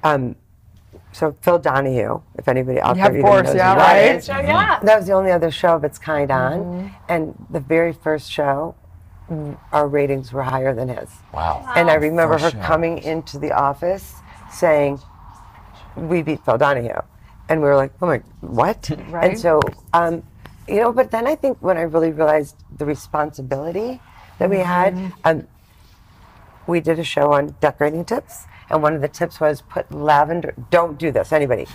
so Phil Donahue, if anybody out there even knows who that is. That was the only other show of its kind on. And the very first show, our ratings were higher than his. Wow. And I remember her coming into the office saying, we beat Phil Donahue. And we were like, oh my, what? And so, but then I think when I really realized the responsibility that we had, we did a show on decorating tips. And one of the tips was put lavender, don't do this, anybody.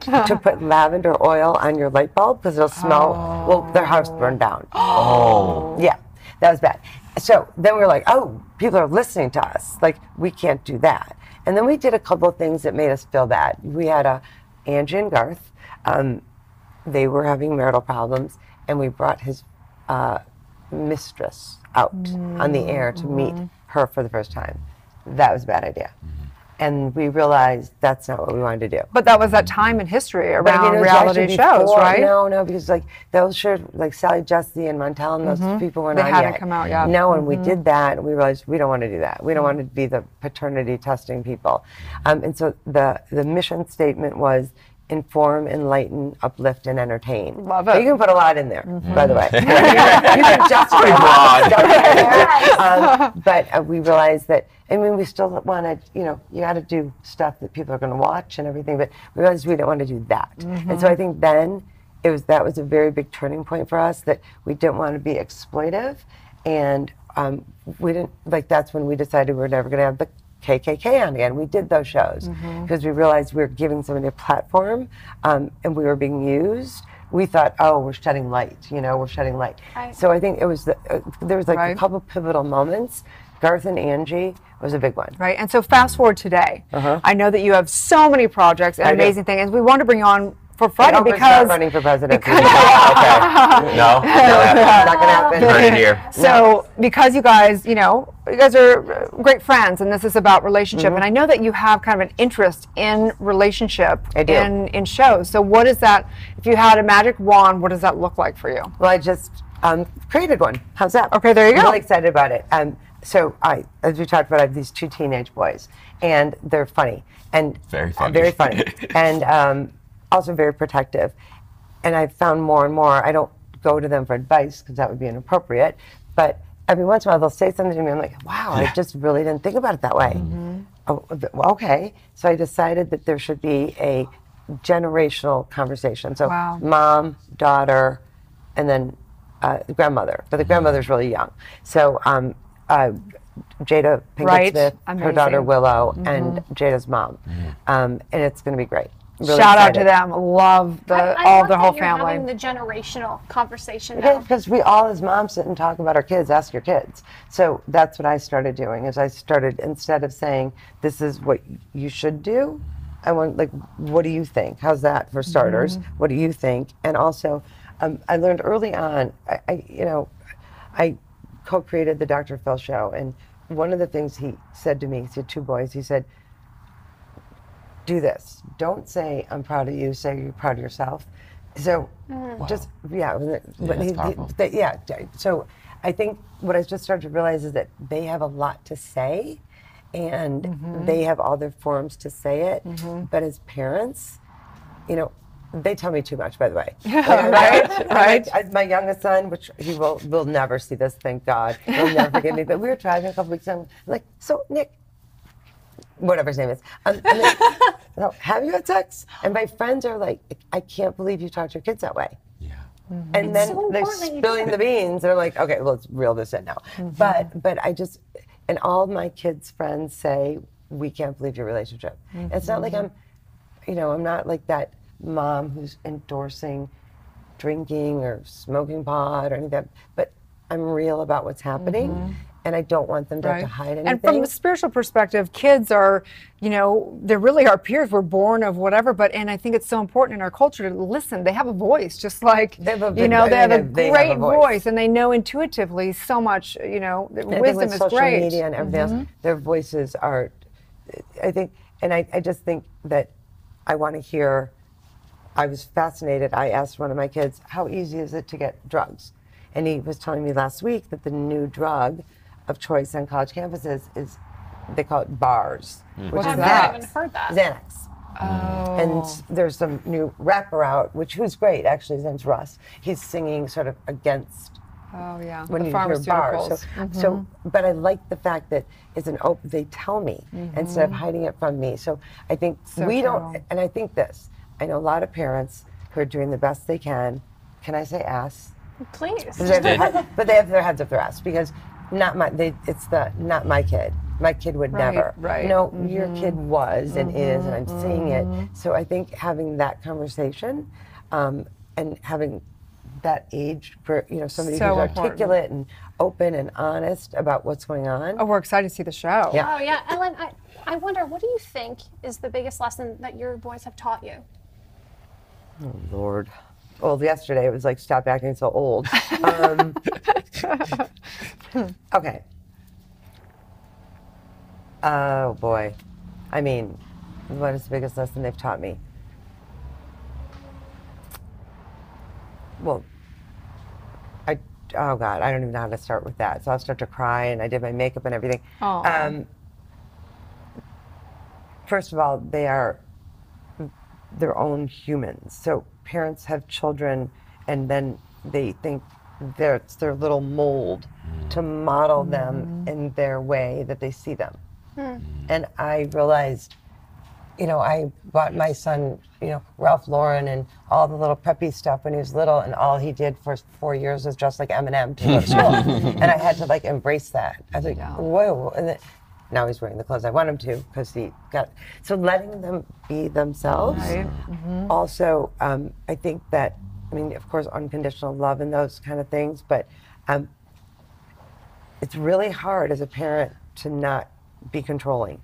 To put lavender oil on your light bulb because it'll smell, well, their house burned down. Oh. Yeah, that was bad. So then we were like, oh, people are listening to us. Like, we can't do that. And then we did a couple of things that made us feel bad. We had Angie and Garth. They were having marital problems, and we brought his mistress out on the air to meet her for the first time. That was a bad idea. And we realized that's not what we wanted to do. But that was that time in history around reality shows, right? No, because like those shows, like Sally Jesse and Montel and those people were not yet. They hadn't come out, No, and we did that, and we realized we don't want to do that. We don't want to be the paternity testing people. And so the mission statement was inform, enlighten, uplift, and entertain. Love it. You can put a lot in there, by the way. You can justify broad. But we realized that, I mean, we still wanted, you got to do stuff that people are going to watch and everything, but we realized we didn't want to do that. And so I think then that was a very big turning point for us, that we didn't want to be exploitive, and we didn't, like, that's when we decided we were never going to have the KKK on again. We did those shows because we realized we were giving somebody a platform, and we were being used. We thought, oh, we're shedding light, we're shedding light. So I think it was, there was like a couple pivotal moments. Garth and Angie was a big one. Right, and so fast forward today. I know that you have so many projects and amazing things, and we want to bring you on for Friday because running for president. Okay. No, not gonna happen. Heard it here. So because you guys, you guys are great friends, and this is about relationship, and I know that you have kind of an interest in relationship in shows. So what is that? If you had a magic wand, what does that look like for you? Well, I just created one. How's that? Okay, there you go. I'm really excited about it. so as we talked about, I have these 2 teenage boys, and they're funny and Very funny. very funny, and also very protective. And I've found more and more, I don't go to them for advice because that would be inappropriate, but every once in a while they'll say something to me, I'm like, wow, I just really didn't think about it that way. Oh, okay. So I decided that there should be a generational conversation. So mom, daughter, and then grandmother. But the grandmother's really young. So Jada Pinkett Smith, her daughter Willow, and Jada's mom. And it's going to be great. Really Shout out excited. to them. Love all the whole family. Having the generational conversation Yeah, now. because we all as moms sit and talk about our kids, ask your kids. So that's what I started doing, is I started, instead of saying, this is what you should do, I want, like, what do you think? How's that for starters? What do you think? And also, I learned early on, I co-created the Dr. Phil show, and one of the things he said to me, he had 2 boys, he said, do this. Don't say, I'm proud of you, say you're proud of yourself. So just, so I think what I just started to realize is that they have a lot to say, and they have all their forms to say it, but as parents, they tell me too much, by the way. Right. My youngest son, which he will never see this, thank God. He'll never forgive me. But we were driving a couple weeks ago, I'm like, so Nick, whatever his name is, have you had sex? And my friends are like, I can't believe you talk to your kids that way. Yeah. And then they're spilling the beans. They're like, okay, well, let's reel this in now. But I just, and all my kids' friends say, we can't believe your relationship. It's not like I'm not like that mom who's endorsing drinking or smoking pot or any of that, but I'm real about what's happening, and I don't want them to have to hide anything. And from a spiritual perspective, kids are, they're really our peers. We're born of whatever, and I think it's so important in our culture to listen. They have a voice, just like, they have a great voice, and they know intuitively so much, wisdom is social great. Media and everything else, their voices are, I think, and I just think that I want to hear. I was fascinated. I asked one of my kids, how easy is it to get drugs? And he was telling me last week that the new drug of choice on college campuses is, they call it bars. What's I've that? never even heard that. Xanax. And there's some new rapper out, who's great, actually, his name's Russ. He's singing sort of against when the you hear bars. So, but I like the fact that it's an open, they tell me instead of hiding it from me. So I think don't, and I think this, I know a lot of parents who are doing the best they can. Can I say ass? Please. But they have their heads up their ass, because not my kid. My kid would never. Right. No, your kid was and is, and I'm seeing it. So I think having that conversation, and having that age for somebody So who's articulate and open and honest about what's going on. Oh, we're excited to see the show. Yeah. Oh yeah, Ellen, I wonder, what do you think is the biggest lesson that your boys have taught you? Oh Lord. Well, yesterday it was like, stop acting so old. Okay. Oh boy. I mean, what is the biggest lesson they've taught me? Well, oh God, I don't even know how to start with that. So I'll start to cry, and I did my makeup and everything. First of all, they are their own humans. So parents have children, and then they think it's their little mold to model them in their way that they see them. And I realized, I bought my son, Ralph Lauren and all the little preppy stuff when he was little, and all he did for 4 years was dress like Eminem to go to school. And I had to embrace that. I was like, whoa. And then, now he's wearing the clothes I want him to, because he got. So letting them be themselves. Right. Also, I think that, of course, unconditional love and those kind of things, but it's really hard as a parent to not be controlling,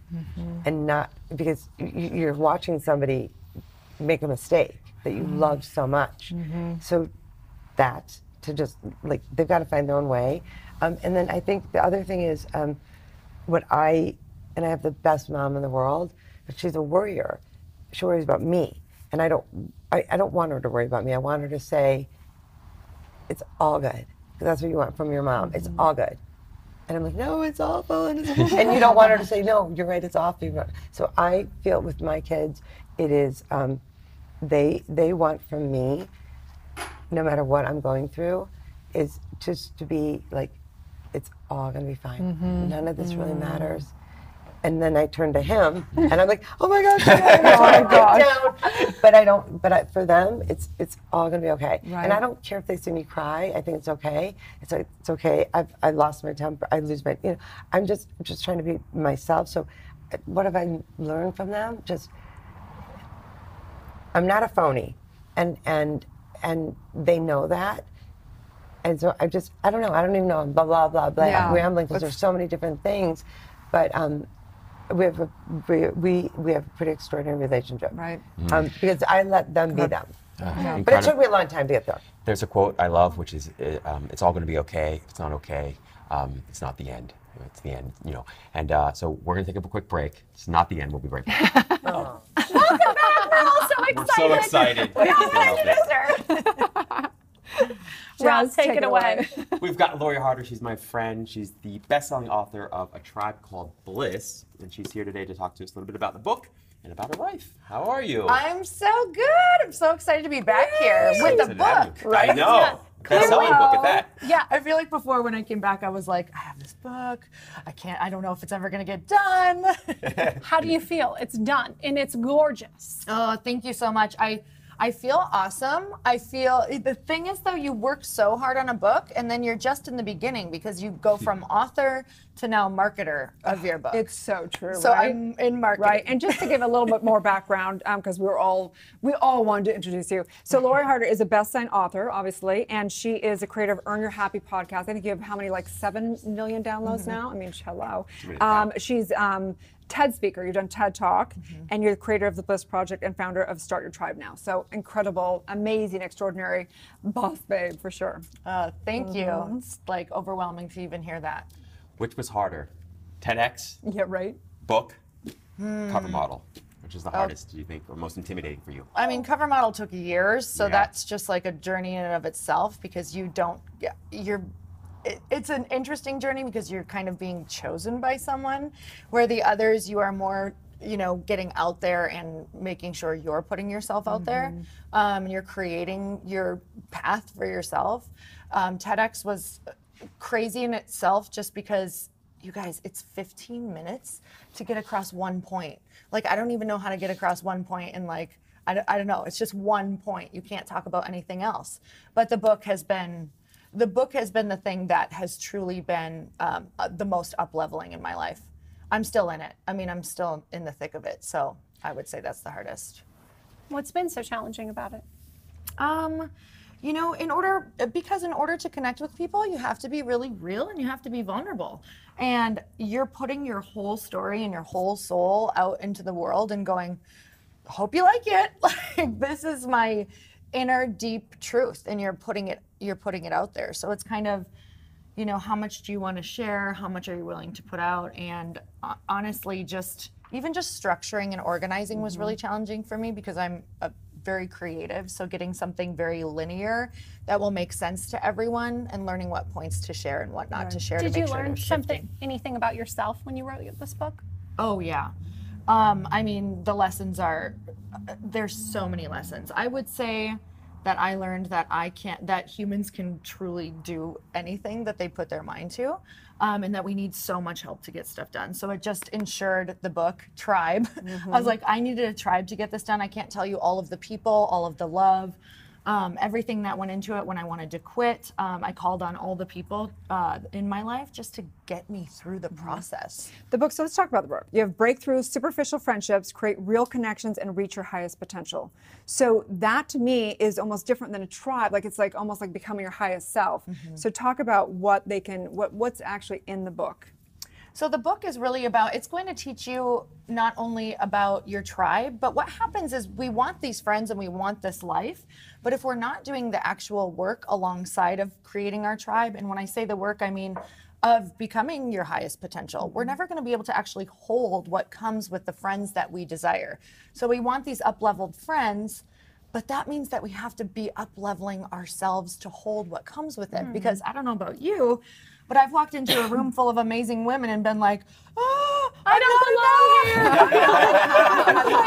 and not, because you're watching somebody make a mistake that you love so much. So that, to just, they've got to find their own way. And then I think the other thing is, I have the best mom in the world, but she's a worrier. She worries about me, and I don't want her to worry about me. I want her to say, it's all good. That's what you want from your mom. It's all good. And I'm like, no, it's awful. And you don't want her to say, no, you're right, it's awful. So I feel with my kids, it is, they want from me, no matter what I'm going through, is just to be like, it's all gonna be fine. None of this really matters. And then I turn to him, and I'm like, oh my gosh, But for them, it's all gonna be okay. Right. And I don't care if they see me cry. I think it's okay. It's okay. I lost my temper. I lose my, I'm just trying to be myself. So, what have I learned from them? Just, I'm not a phony, and they know that. And so I don't know. I don't even know. Blah blah blah blah. I'm rambling because there's so many different things, but we have a pretty extraordinary relationship. Right. Because I let them be them. Yeah. But it took me a long time to get there. There's a quote I love, which is, "It's all going to be okay. If it's not okay, it's not the end. It's the end." And so we're going to take a quick break. It's not the end. We'll be right back. Welcome back. We're all so excited. We're so excited. Roz, take it away. We've got Lori Harder. She's my friend. She's the best-selling author of A Tribe Called Bliss, and she's here today to talk to us a little bit about the book and about her life. How are you? I'm so good. I'm so excited to be back here with the book. Right? I know. Best-selling book at that. Yeah, I feel like before when I came back, I was like, I have this book. I don't know if it's ever going to get done. How do you feel? It's done, and it's gorgeous. Oh, thank you so much. I feel awesome. I feel, the thing is though, you work so hard on a book and then you're just in the beginning because you go from author to now marketer of your book. It's so true. So right? I'm in marketing. Right, and just to give a little bit more background, because we all wanted to introduce you. So Lori Harder is a best-selling author, obviously, and she is a creator of Earn Your Happy podcast. I think you have how many, like 7 million downloads now? I mean, hello. She's TED speaker, you've done TED Talk, and you're the creator of the Bliss Project and founder of Start Your Tribe Now. So incredible, amazing, extraordinary boss babe for sure. Thank you. It's like overwhelming to even hear that. Which was harder, TEDx? Yeah, right. Book, cover model? Which is the hardest, do you think, or most intimidating for you? I mean, cover model took years, so that's just like a journey in and of itself because it's an interesting journey because you're kind of being chosen by someone, where the others you are more, getting out there and making sure you're putting yourself out there. You're creating your path for yourself. TEDx was crazy in itself just because, you guys, it's 15 minutes to get across one point. Like, I don't even know how to get across one point and like, I don't know, it's just one point. You can't talk about anything else. But the book has been the thing that has truly been the most up-leveling in my life. I'm still in it. I mean, I'm still in the thick of it. So I would say that's the hardest. What's been so challenging about it? In order to connect with people, you have to be really real and you have to be vulnerable. And you're putting your whole story and your whole soul out into the world and going, hope you like it. Like, this is my inner deep truth, and you're putting it out there. So it's kind of, how much do you want to share? How much are you willing to put out? And honestly, even just structuring and organizing was really challenging for me because I'm very creative. So getting something very linear that will make sense to everyone and learning what points to share and what not to share. Did you learn anything about yourself when you wrote this book? Oh yeah. I mean, the lessons there's so many lessons. I would say that I learned that humans can truly do anything that they put their mind to, and that we need so much help to get stuff done. So it just ensured the book, Tribe. I was like, I needed a tribe to get this done. I can't tell you all of the people, all of the love, everything that went into it when I wanted to quit. I called on all the people in my life just to get me through the process. The book, so let's talk about the book. You have breakthrough, superficial friendships, create real connections, and reach your highest potential. So that to me is almost different than a tribe. Like, it's like almost like becoming your highest self. So talk about what's actually in the book. So the book is really it's going to teach you not only about your tribe, but what happens is we want these friends and we want this life, but if we're not doing the actual work alongside of creating our tribe, and when I say the work, I mean of becoming your highest potential, we're never going to be able to actually hold what comes with the friends that we desire. So we want these up-leveled friends, but that means that we have to be up-leveling ourselves to hold what comes with it. Because I don't know about you, But I've walked into a room full of amazing women and been like, oh, I don't belong here.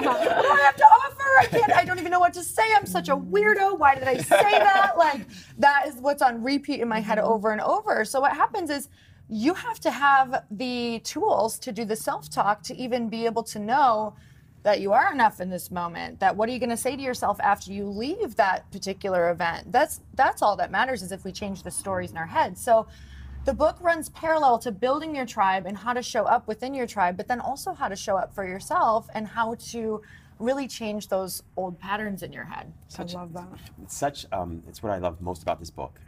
what do I have to offer? I don't even know what to say. I'm such a weirdo. Why did I say that? Like, that is what's on repeat in my head over and over. So what happens is you have to have the tools to do the self-talk to even be able to know that you are enough in this moment, that what are you going to say to yourself after you leave that particular event? That's all that matters, is if we change the stories in our heads. So the book runs parallel to building your tribe and how to show up within your tribe, but then also how to show up for yourself and how to really change those old patterns in your head. I love that. It's what I love most about this book.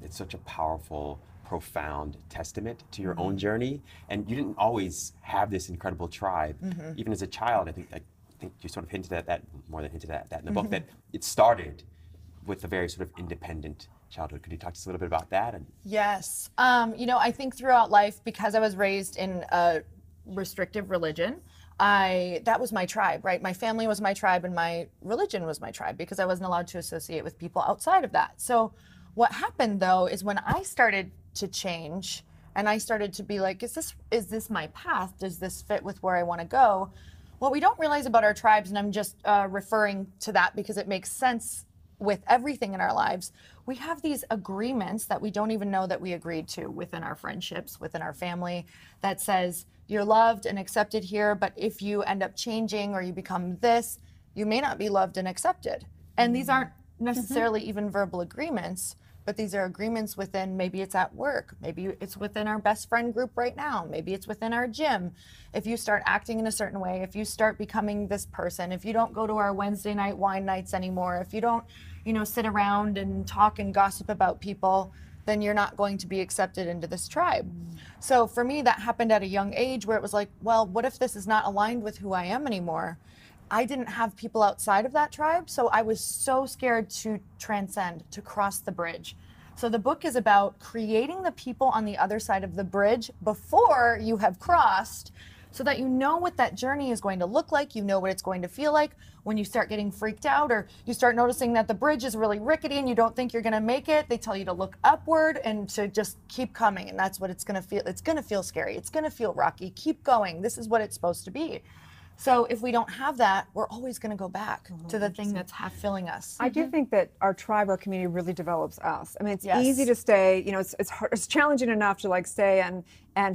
It's such a powerful, profound testament to your own journey, and you didn't always have this incredible tribe. Even as a child, I think you sort of hinted at that, more than hinted at that in the book, that it started with a very sort of independent childhood. Could you talk to us a little bit about that? Yes. You know, I think throughout life, because I was raised in a restrictive religion, that was my tribe, right? My family was my tribe and my religion was my tribe, because I wasn't allowed to associate with people outside of that. So what happened though is when I started to change and I started to be like, is this my path? Does this fit with where I want to go? What we don't realize about our tribes, and I'm just referring to that because it makes sense with everything in our lives, we have these agreements that we don't even know that we agreed to within our friendships, within our family, that says you're loved and accepted here, but if you end up changing or you become this, you may not be loved and accepted. And these aren't necessarily even verbal agreements, but these are agreements within, maybe it's at work, maybe it's within our best friend group right now, maybe it's within our gym. If you start acting in a certain way, if you start becoming this person, if you don't go to our Wednesday night wine nights anymore, if you don't, you know, sit around and talk and gossip about people, then you're not going to be accepted into this tribe. So for me, that happened at a young age where it was like, well, what if this is not aligned with who I am anymore? I didn't have people outside of that tribe, so I was so scared to transcend, to cross the bridge. So the book is about creating the people on the other side of the bridge before you have crossed, so that you know what that journey is going to look like, you know what it's going to feel like when you start getting freaked out, or you start noticing that the bridge is really rickety and you don't think you're gonna make it. They tell you to look upward and to just keep coming, and that's what it's gonna feel. It's gonna feel scary, it's gonna feel rocky, keep going, this is what it's supposed to be. So if we don't have that, we're always going to go back to the thing that's half filling us. I do think that our tribe, our community really develops us. I mean, it's easy to stay, you know, it's hard, it's challenging enough to like stay and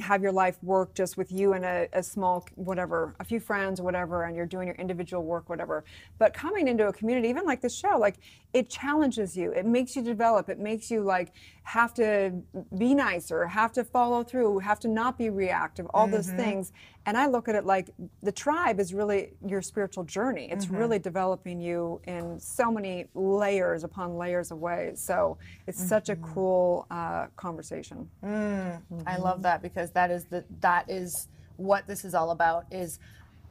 have your life work just with you and a small, whatever, a few friends or whatever, and you're doing your individual work, whatever. But coming into a community, even like this show, like it challenges you. It makes you develop. It makes you like have to be nicer, have to follow through, have to not be reactive, all those things. And I look at it like the tribe is really your spiritual journey. It's really developing you in so many layers upon layers of ways. So it's such a cool conversation. I love that, because that is what this is all about, is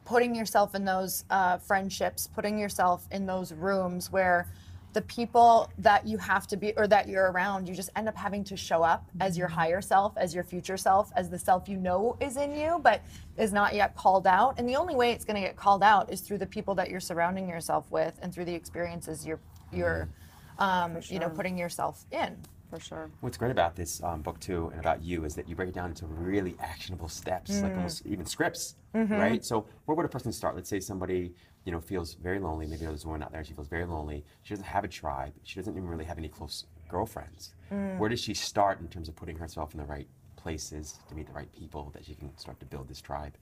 putting yourself in those friendships, putting yourself in those rooms where the people that you have to be, or that you're around, you just end up having to show up as your higher self, as your future self, as the self you know is in you, but is not yet called out. And the only way it's going to get called out is through the people that you're surrounding yourself with, and through the experiences you're you know, putting yourself in. For sure. What's great about this book too, and about you, is that you break it down into really actionable steps, like almost even scripts, right? So where would a person start? Let's say somebody, you know, feels very lonely. Maybe there's one out there, she feels very lonely. She doesn't have a tribe. She doesn't even really have any close girlfriends. Where does she start in terms of putting herself in the right places to meet the right people that she can start to build this tribe?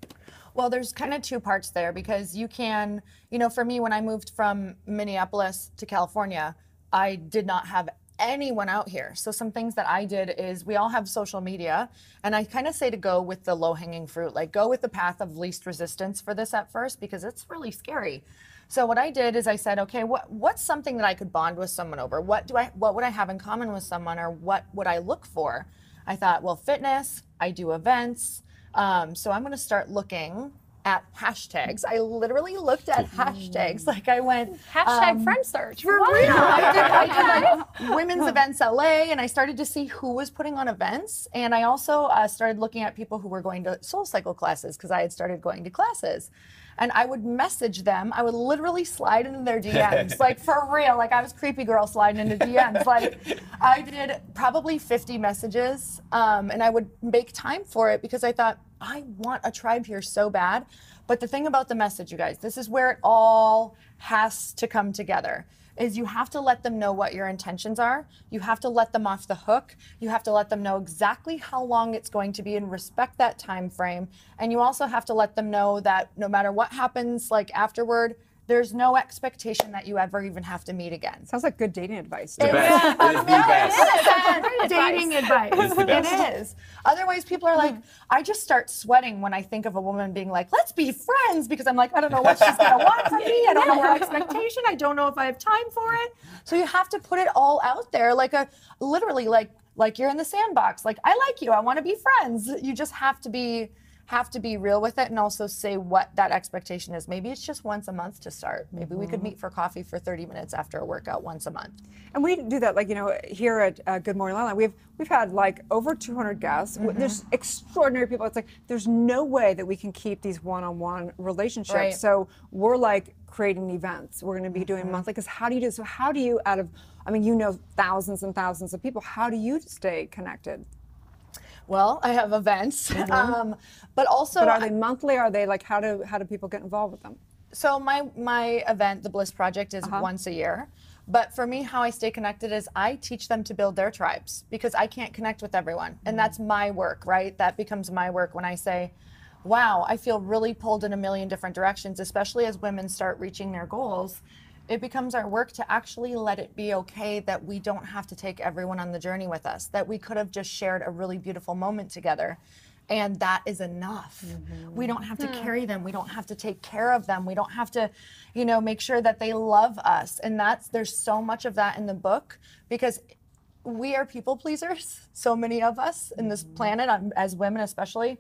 Well, there's kind of two parts there, because you can, you know, for me, when I moved from Minneapolis to California, I did not have anyone out here. So some things that I did is, we all have social media, and I kind of say to go with the low-hanging fruit, like go with the path of least resistance for this at first, because it's really scary. So what I did is I said, okay, what's something that I could bond with someone over? What would I have in common with someone, or what would I look for? I thought, well, fitness, I do events, so I'm going to start looking at hashtags. I literally looked at hashtags. Like I went hashtag friend search. For real. I did women's events LA, and I started to see who was putting on events. And I also started looking at people who were going to Soul Cycle classes because I had started going to classes. And I would message them. I would literally slide into their DMs, like for real. Like I was creepy girl sliding into DMs. Like I did probably 50 messages, and I would make time for it because I thought, I want a tribe here so bad. But the thing about the message, you guys, this is where it all has to come together, is you have to let them know what your intentions are. You have to let them off the hook. You have to let them know exactly how long it's going to be and respect that time frame. And you also have to let them know that no matter what happens like afterward, there's no expectation that you ever even have to meet again. Sounds like good dating advice. The best. It is the best. It is dating advice. It is. Otherwise, people are like, I just start sweating when I think of a woman being like, let's be friends, because I'm like, I don't know what she's gonna want from me. I don't know her expectation. I don't know if I have time for it. So you have to put it all out there, like literally like you're in the sandbox. Like, I like you. I want to be friends. You just have to be real with it and also say what that expectation is. Maybe it's just once a month to start. Maybe we could meet for coffee for 30 minutes after a workout once a month. And we do that, like, you know, here at Good Morning LaLa, we've had like over 200 guests. There's extraordinary people. It's like, there's no way that we can keep these one-on-one relationships. Right. So we're like creating events. We're going to be doing monthly, because how do you do, so how do you out of, I mean, you know, thousands and thousands of people, how do you stay connected? Well, I have events, but also. But are they monthly? Are they like, how do people get involved with them? So my event, the Bliss Project, is once a year. But for me, how I stay connected is I teach them to build their tribes, because I can't connect with everyone. And that's my work, right? That becomes my work when I say, wow, I feel really pulled in a million different directions, especially as women start reaching their goals. It becomes our work to actually let it be okay that we don't have to take everyone on the journey with us, that we could have just shared a really beautiful moment together. And that is enough. We don't have to carry them. We don't have to take care of them. We don't have to, you know, make sure that they love us. And there's so much of that in the book, because we are people pleasers, so many of us in this planet, as women especially.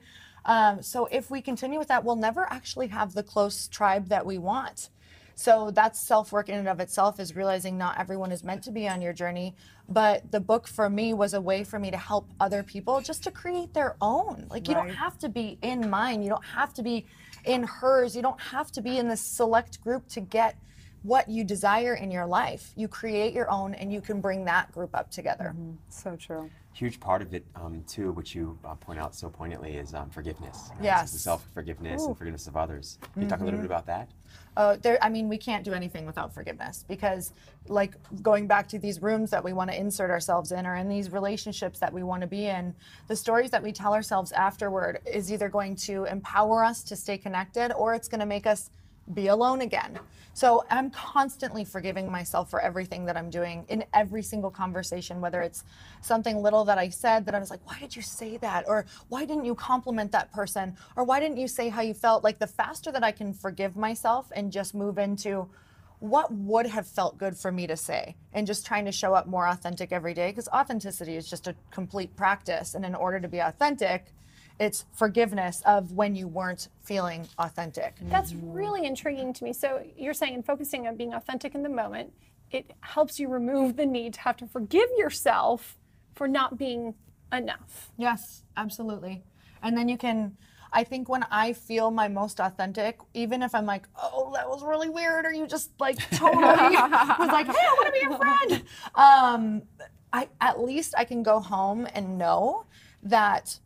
So if we continue with that, we'll never actually have the close tribe that we want. So that's self-work in and of itself, is realizing not everyone is meant to be on your journey. But the book for me was a way for me to help other people just to create their own. Like, you don't have to be in mine. You don't have to be in hers. You don't have to be in this select group to get what you desire in your life. You create your own, and you can bring that group up together. So true. Huge part of it, too, which you point out so poignantly, is forgiveness. Right? Yes. So self-forgiveness and forgiveness of others. Can you talk a little bit about that? I mean, we can't do anything without forgiveness, because, like, going back to these rooms that we want to insert ourselves in, or in these relationships that we want to be in, the stories that we tell ourselves afterward is either going to empower us to stay connected, or it's going to make us be alone again. So I'm constantly forgiving myself for everything that I'm doing in every single conversation, whether it's something little that I said that I was like, why did you say that? Or why didn't you compliment that person? Or why didn't you say how you felt? Like, the faster that I can forgive myself and just move into what would have felt good for me to say, and just trying to show up more authentic every day, because authenticity is just a complete practice. And in order to be authentic, it's forgiveness of when you weren't feeling authentic. That's really intriguing to me. So you're saying focusing on being authentic in the moment, it helps you remove the need to have to forgive yourself for not being enough. Yes, absolutely. And then you can, I think when I feel my most authentic, even if I'm like, oh, that was really weird, or you just like totally was like, hey, I want to be your friend. At least I can go home and know that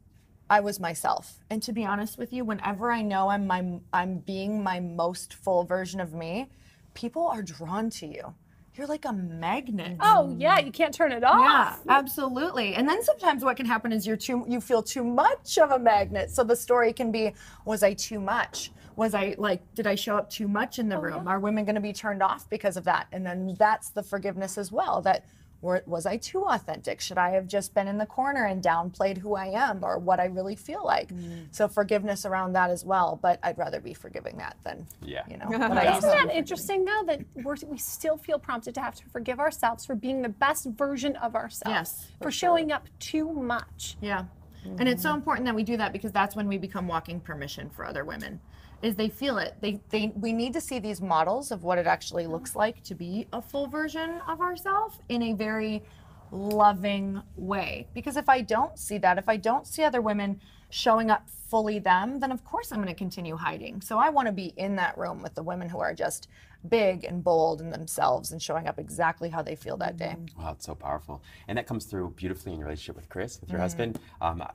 I was myself. And to be honest with you, whenever I know I'm being my most full version of me, people are drawn to you. You're like a magnet. Oh yeah, you can't turn it off. Yeah, absolutely. And then sometimes what can happen is you feel too much of a magnet. So the story can be, was I too much? Was I like, did I show up too much in the room? Yeah. Are women going to be turned off because of that? And then that's the forgiveness as well, that was I too authentic? Should I have just been in the corner and downplayed who I am or what I really feel like? So forgiveness around that as well, but I'd rather be forgiving that than, you know. Isn't that interesting, though, that we still feel prompted to have to forgive ourselves for being the best version of ourselves? Yes. For showing up too much. Yeah. And it's so important that we do that because that's when we become walking permission for other women. Is they feel it. We need to see these models of what it actually looks like to be a full version of ourselves in a very loving way. Because if I don't see that, if I don't see other women showing up fully them, then of course I'm going to continue hiding. So I want to be in that room with the women who are just big and bold in themselves and showing up exactly how they feel that day. Wow, it's so powerful. And that comes through beautifully in your relationship with Chris, with your husband.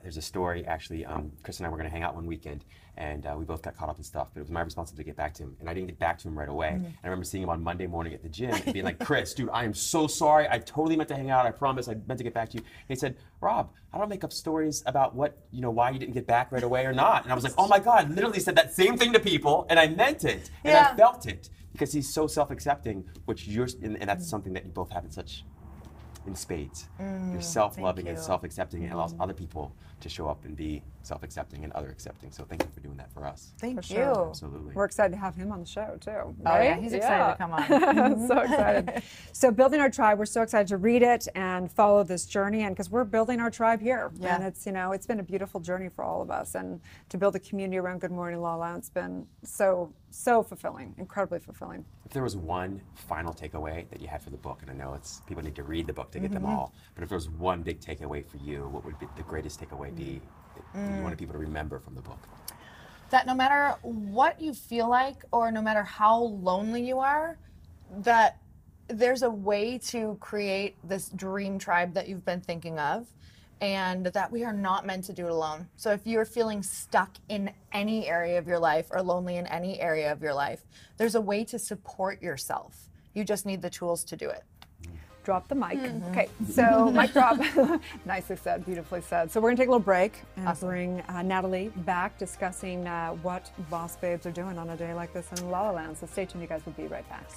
There's a story, actually, Chris and I were going to hang out one weekend, and we both got caught up in stuff, but it was my responsibility to get back to him, and I didn't get back to him right away. And I remember seeing him on Monday morning at the gym and being like, Chris, dude, I am so sorry. I totally meant to hang out. I promise. I meant to get back to you. And he said, Rob, I don't make up stories about what, why you didn't get back right away or not. And I was like, oh my God, literally said that same thing to people, and I meant it, and I felt it. Because he's so self-accepting, which and that's something that you both have in spades. You're self-loving and self-accepting, and allows other people to show up and be self-accepting and other-accepting. So thank you for doing that for us. Thank you. Sure. Absolutely. We're excited to have him on the show too. Right? Oh yeah, he's excited to come on. So excited. So building our tribe, we're so excited to read it and follow this journey, and because we're building our tribe here, and it's it's been a beautiful journey for all of us, and to build a community around Good Morning LaLa, it's been so fulfilling, incredibly fulfilling. If there was one final takeaway that you had for the book, and I know people need to read the book to get them all, but if there was one big takeaway for you, what would be the greatest takeaway be that you wanted people to remember from the book? That no matter what you feel like, or no matter how lonely you are, that there's a way to create this dream tribe that you've been thinking of, and that we are not meant to do it alone. So if you're feeling stuck in any area of your life or lonely in any area of your life, there's a way to support yourself. You just need the tools to do it. Drop the mic. Okay, so mic drop. Nicely said, beautifully said. So we're gonna take a little break and bring Natalie back discussing what boss babes are doing on a day like this in La La Land. So stay tuned, you guys, we'll be right back.